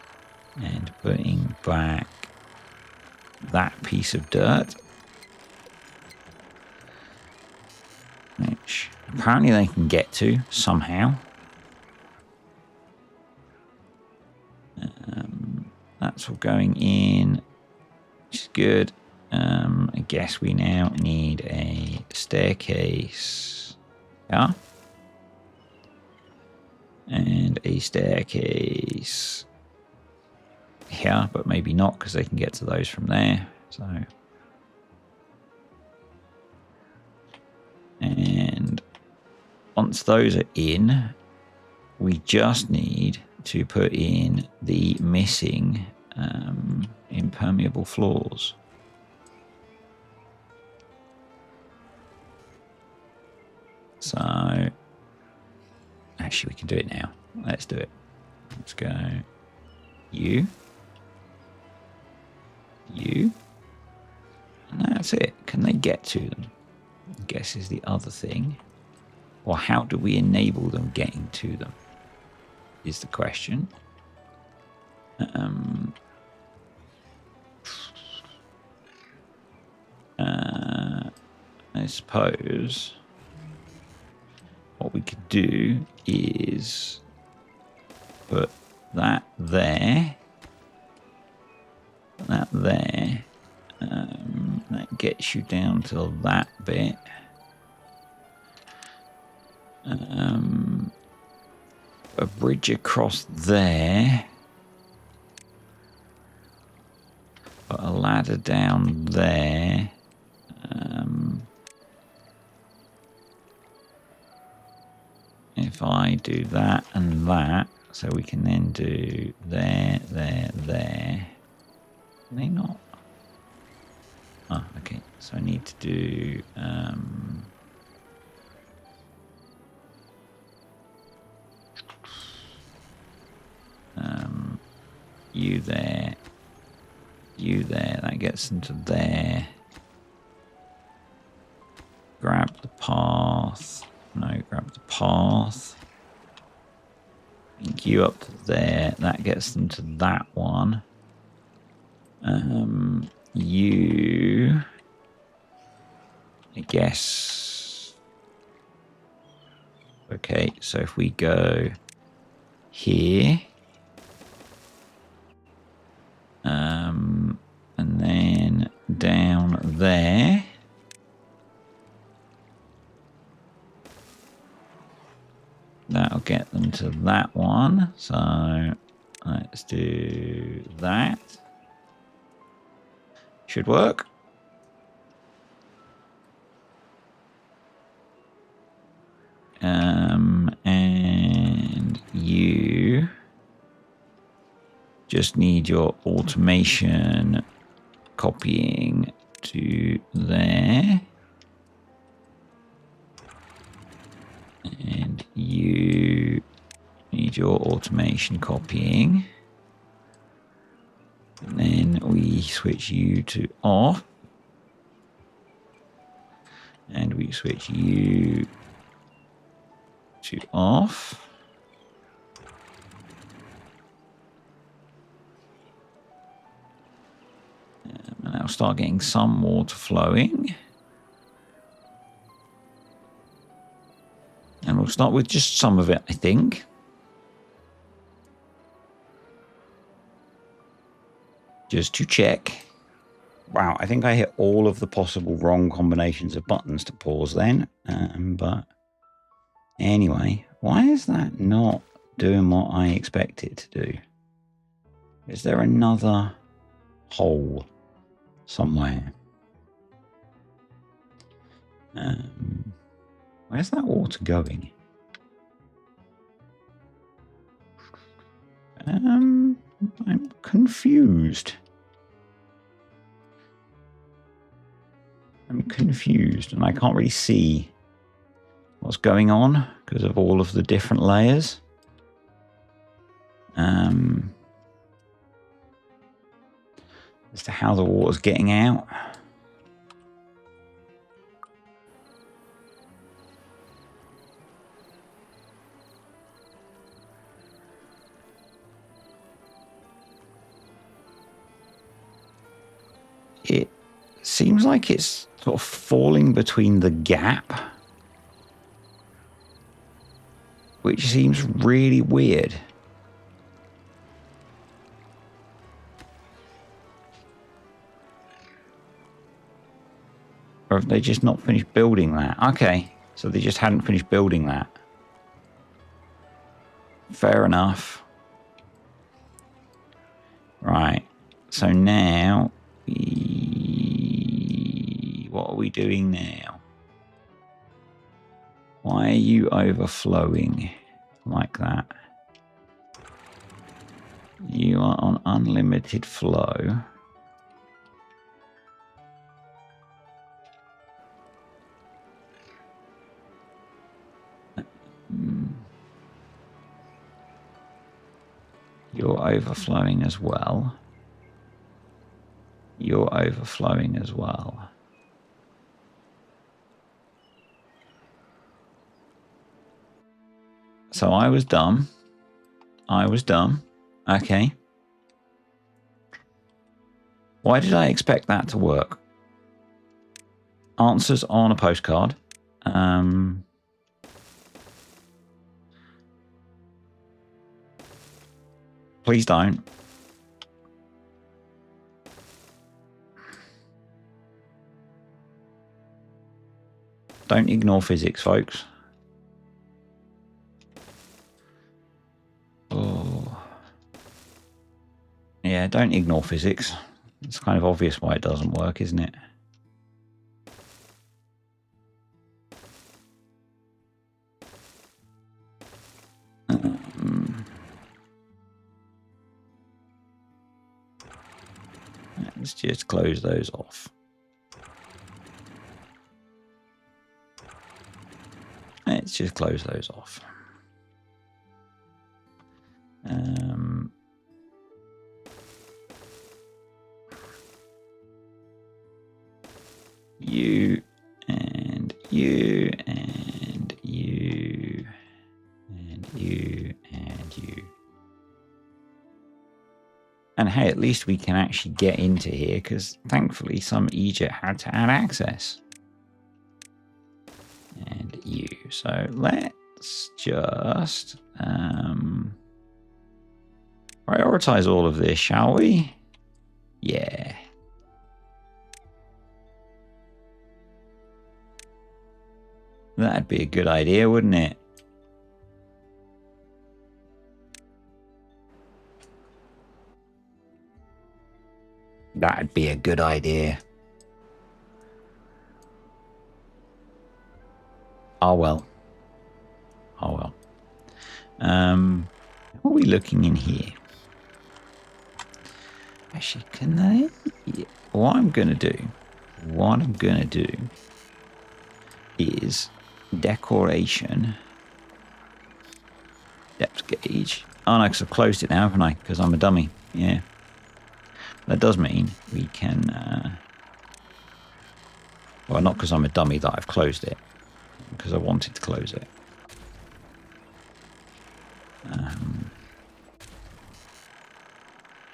Speaker 1: and putting back that piece of dirt, which apparently they can get to somehow. That's all going in, which is good. I guess we now need a staircase. Yeah. And a staircase here, but maybe not because they can get to those from there. So, and once those are in, we just need to put in the missing impermeable floors. So, actually, we can do it now. Let's do it. Let's go. You. And that's it. Can they get to them? I guess is the other thing. Or how do we enable them getting to them? Is the question. I suppose what we could do is put that there. That there. That gets you down to that bit. A bridge across there. Put a ladder down there. If I do that and that, so we can then do there. Can they not? Oh, okay. So I need to do you there. That gets them to there. Grab the path. No, grab the path. Link you up to there. That gets them to that one. You, I guess. Okay, so if we go here, and then down there. That'll get them to that one. So let's do that. Should work. And you just need your automation copying to there. And you need your automation copying. And then we switch you to off. And we switch you to off. And I'll start getting some water flowing. And we'll start with just some of it, I think. Just to check. Wow, I think I hit all of the possible wrong combinations of buttons to pause then. But anyway, why is that not doing what I expect it to do? Is there another hole somewhere? Where's that water going? I'm confused. I'm confused, and I can't really see what's going on because of all of the different layers. as to how the water's getting out. It seems like it's sort of falling between the gap, which seems really weird. Or have they just not finished building that? Okay, so they just hadn't finished building that. Fair enough. Right, so now what are we doing now? Why are you overflowing like that? You are on unlimited flow. You're overflowing as well. You're overflowing as well. So I was dumb. I was dumb. Okay. Why did I expect that to work? Answers on a postcard. Please don't. Don't ignore physics, folks. Oh. Yeah, don't ignore physics. It's kind of obvious why it doesn't work, isn't it? Let's just close those off. Let's just close those off. You and you and you and you and you. And hey, at least we can actually get into here because thankfully some Egypt had to add access. And you. So let's just prioritize all of this, shall we? Yeah. That'd be a good idea, wouldn't it? That'd be a good idea. Oh well. Oh well. What are we looking in here? Actually, can they? Yeah. What I'm gonna do is decoration depth gauge. Oh no, because I've closed it now, haven't I? Because I'm a dummy. Yeah. That does mean we can. Well, not because I'm a dummy that I've closed it, because I wanted to close it.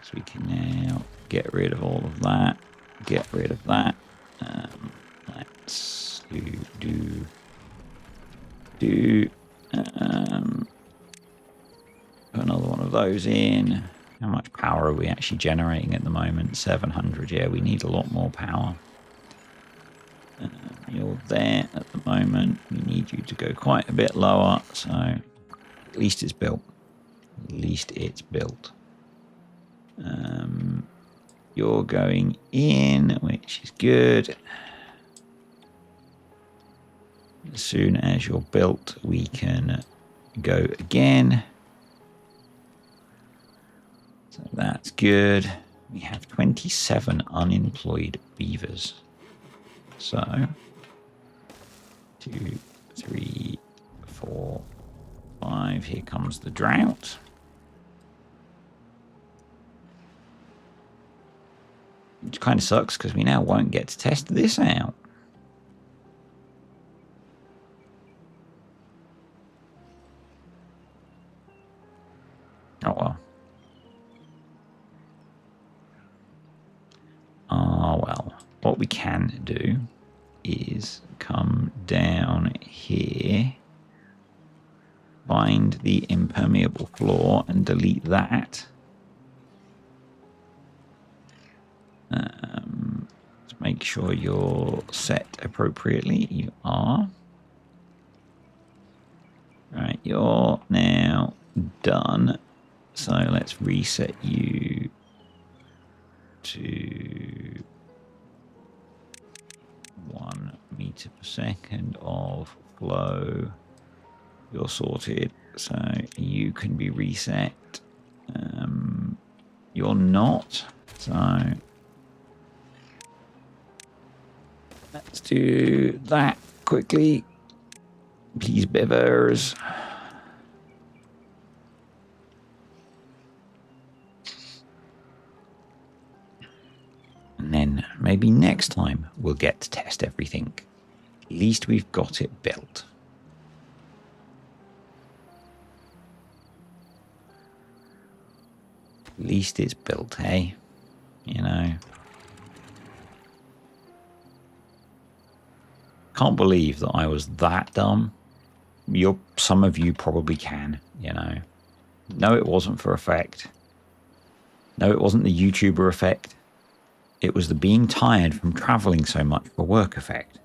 Speaker 1: So we can now get rid of all of that. Get rid of that. Let's do put another one of those in. How much power are we actually generating at the moment? 700. Yeah, we need a lot more power. You're there at the moment. We need you to go quite a bit lower. So at least it's built. At least it's built. You're going in, which is good. As soon as you're built, we can go again. So that's good. We have 27 unemployed beavers. So 2, 3, 4, 5. Here comes the drought. Which kind of sucks because we now won't get to test this out. Oh well. Oh well. What we can do is come down here, find the impermeable floor and delete that. Let's make sure you're set appropriately. You are. Right, you're now done. So let's reset you to 1 meter per second of flow. You're sorted, so you can be reset. You're not, so let's do that quickly. Please, bevers. And then maybe next time we'll get to test everything. At least we've got it built. At least it's built, hey? You know. Can't believe that I was that dumb. Some of you probably can, you know. No, it wasn't for effect. No, it wasn't the YouTuber effect. It was the being tired from traveling so much for work effect.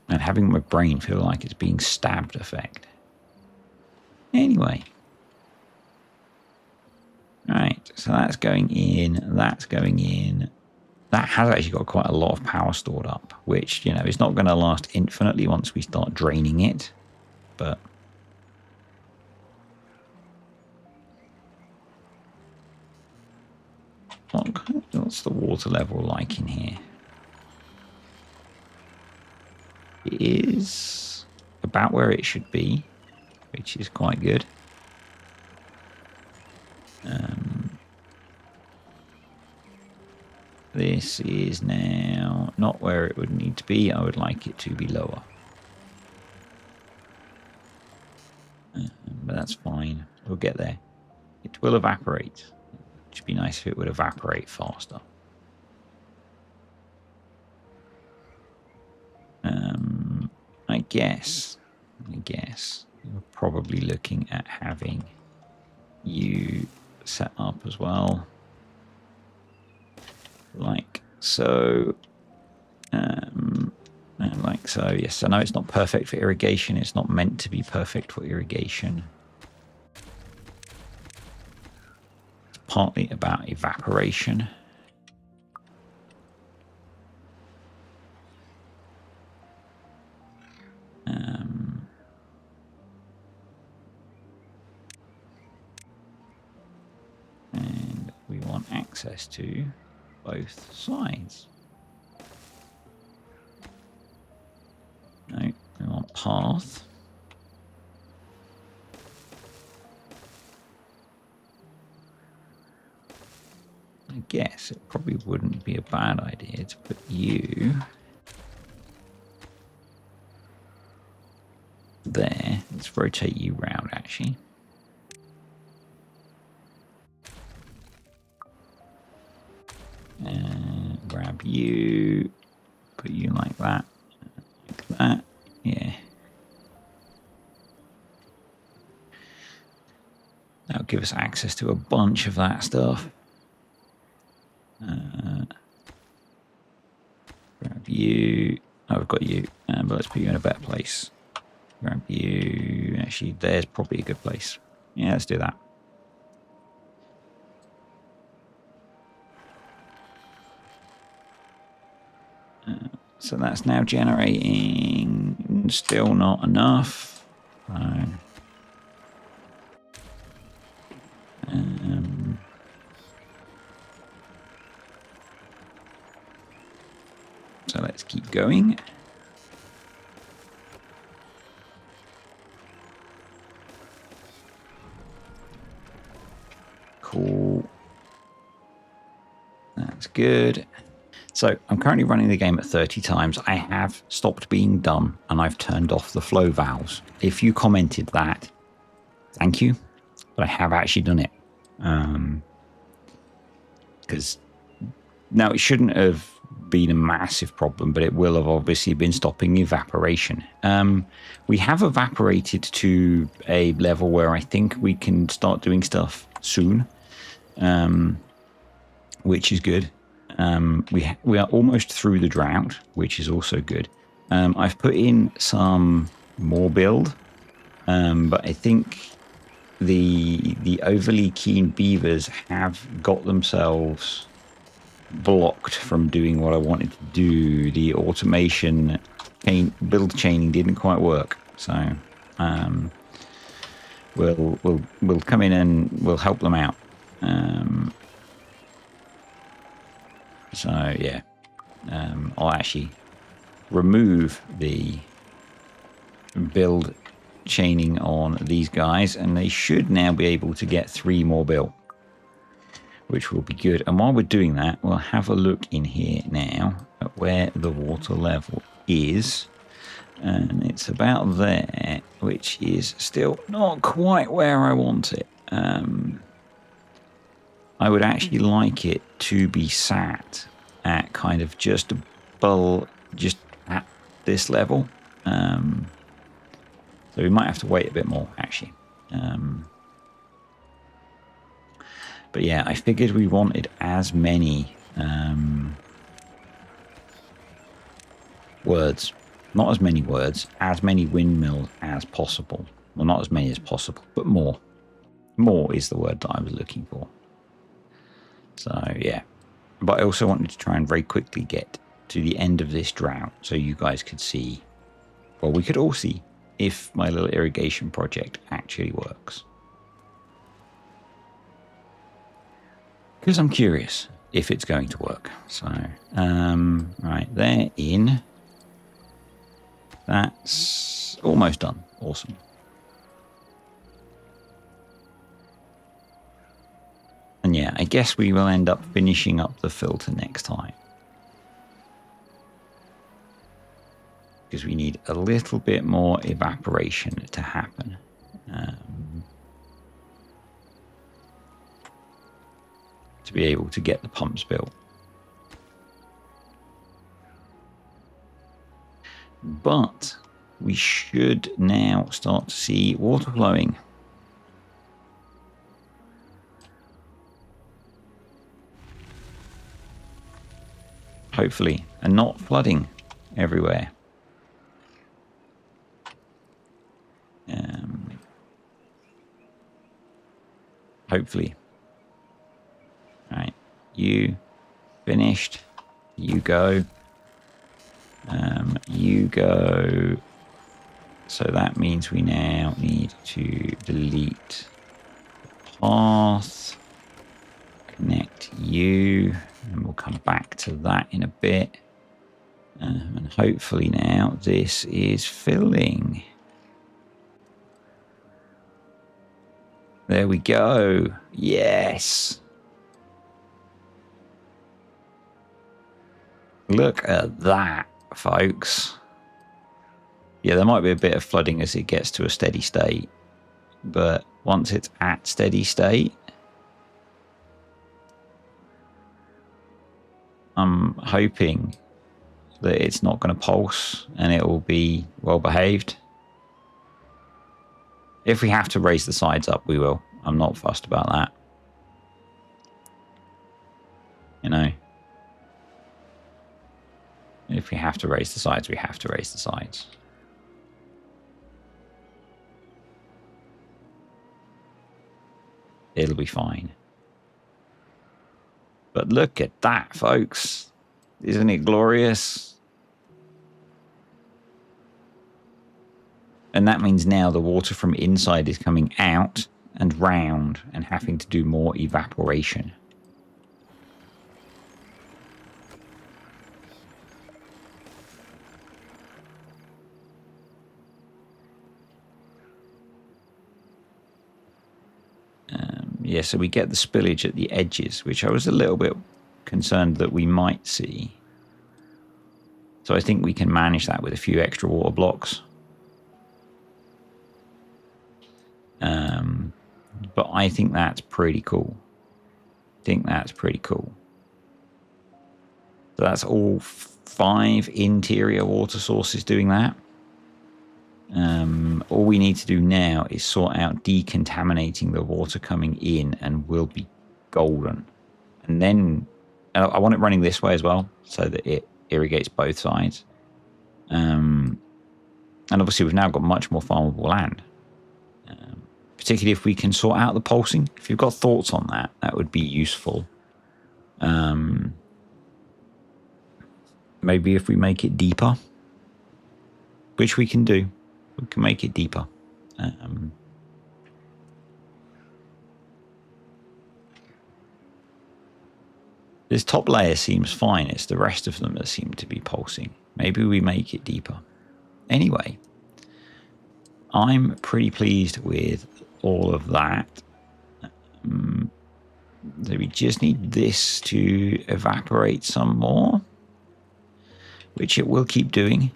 Speaker 1: And having my brain feel like it's being stabbed effect. Anyway. Right, so that's going in, that's going in. That has actually got quite a lot of power stored up, which, you know, is not going to last infinitely once we start draining it. But what's the water level like in here? It is about where it should be, which is quite good. This is now not where it would need to be. I would like it to be lower. But that's fine. We'll get there. It will evaporate. It should be nice if it would evaporate faster. I guess we're probably looking at having you set up as well. Like so. Like so. Yes, I know it's not perfect for irrigation. It's not meant to be perfect for irrigation. It's partly about evaporation. And we want access to both sides. No, we want path. I guess it probably wouldn't be a bad idea to put you there. Let's rotate you round, actually. And grab you, put you like that, yeah. That'll give us access to a bunch of that stuff. Grab you. Oh, I've got you, but let's put you in a better place. Grab you. Actually, there's probably a good place. Yeah, let's do that. So that's now generating. Still not enough. So let's keep going. Cool. That's good. So I'm currently running the game at 30 times. I have stopped being dumb and I've turned off the flow valves. If you commented that, thank you. But I have actually done it. Because now it shouldn't have been a massive problem, but it will have obviously been stopping evaporation. We have evaporated to a level where I think we can start doing stuff soon, which is good. We are almost through the drought, which is also good. I've put in some more build, but I think the overly keen beavers have got themselves blocked from doing what I wanted to do. The automation build chaining didn't quite work, so we'll come in and we'll help them out. So yeah, I'll actually remove the build chaining on these guys, and they should now be able to get 3 more built, which will be good. And while we're doing that, we'll have a look in here now at where the water level is. And it's about there, which is still not quite where I want it. I would actually like it to be sat at kind of just at this level. So we might have to wait a bit more, actually. But yeah, I figured we wanted as many words. Not as many words, as many windmills as possible. Well, not as many as possible, but more. More is the word that I was looking for. So, yeah. But I also wanted to try and very quickly get to the end of this drought so you guys could see, well, we could all see if my little irrigation project actually works. Because I'm curious if it's going to work. So, right, they're in. That's almost done. Awesome. And yeah, I guess we will end up finishing up the filter next time. Because we need a little bit more evaporation to happen. To be able to get the pumps built. But we should now start to see water flowing. Hopefully, and not flooding everywhere. Hopefully. Right, you finished. You go. You go. So that means we now need to delete the path. Connect you. And we'll come back to that in a bit. And hopefully now this is filling. There we go. Yes. Look at that, folks. Yeah, there might be a bit of flooding as it gets to a steady state. But once it's at steady state, I'm hoping that it's not going to pulse and it will be well behaved. If we have to raise the sides up, we will. I'm not fussed about that. You know. If we have to raise the sides, we have to raise the sides. It'll be fine. But look at that, folks. Isn't it glorious? And that means now the water from inside is coming out and round and having to do more evaporation. Yeah, so we get the spillage at the edges, which I was a little bit concerned that we might see. So I think we can manage that with a few extra water blocks. But I think that's pretty cool. So that's all 5 interior water sources doing that. All we need to do now is sort out decontaminating the water coming in, and we'll be golden. And then I want it running this way as well, so that it irrigates both sides. And obviously we've now got much more farmable land, particularly if we can sort out the pulsing. If you've got thoughts on that, that would be useful. Maybe if we make it deeper, which we can do, we can make it deeper. This top layer seems fine. It's the rest of them that seem to be pulsing. Maybe we make it deeper. Anyway, I'm pretty pleased with all of that. So we just need this to evaporate some more, which it will keep doing.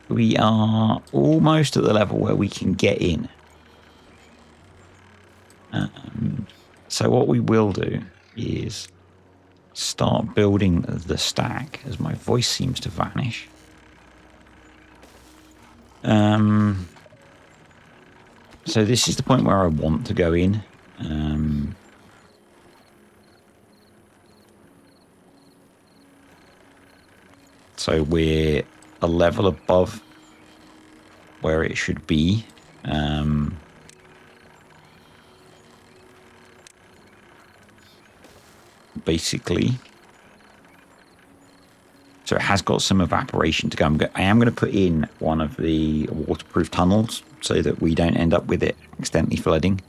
Speaker 1: We are almost at the level where we can get in. So what we will do is start building the stack, as my voice seems to vanish. So this is the point where I want to go in. So we're a level above where it should be. Basically. So it has got some evaporation to go. I am going to put in one of the waterproof tunnels so that we don't end up with it accidentally flooding.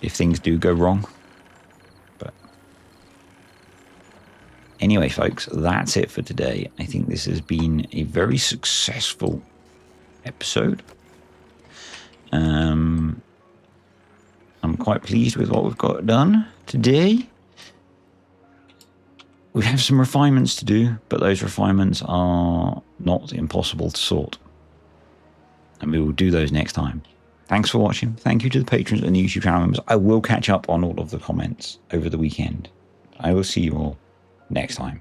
Speaker 1: If things do go wrong. But anyway, folks, that's it for today. I think this has been a very successful episode. I'm quite pleased with what we've got done today. We have some refinements to do, but those refinements are not impossible to sort. And we will do those next time. Thanks for watching. Thank you to the patrons and the YouTube channel members. I will catch up on all of the comments over the weekend. I will see you all next time.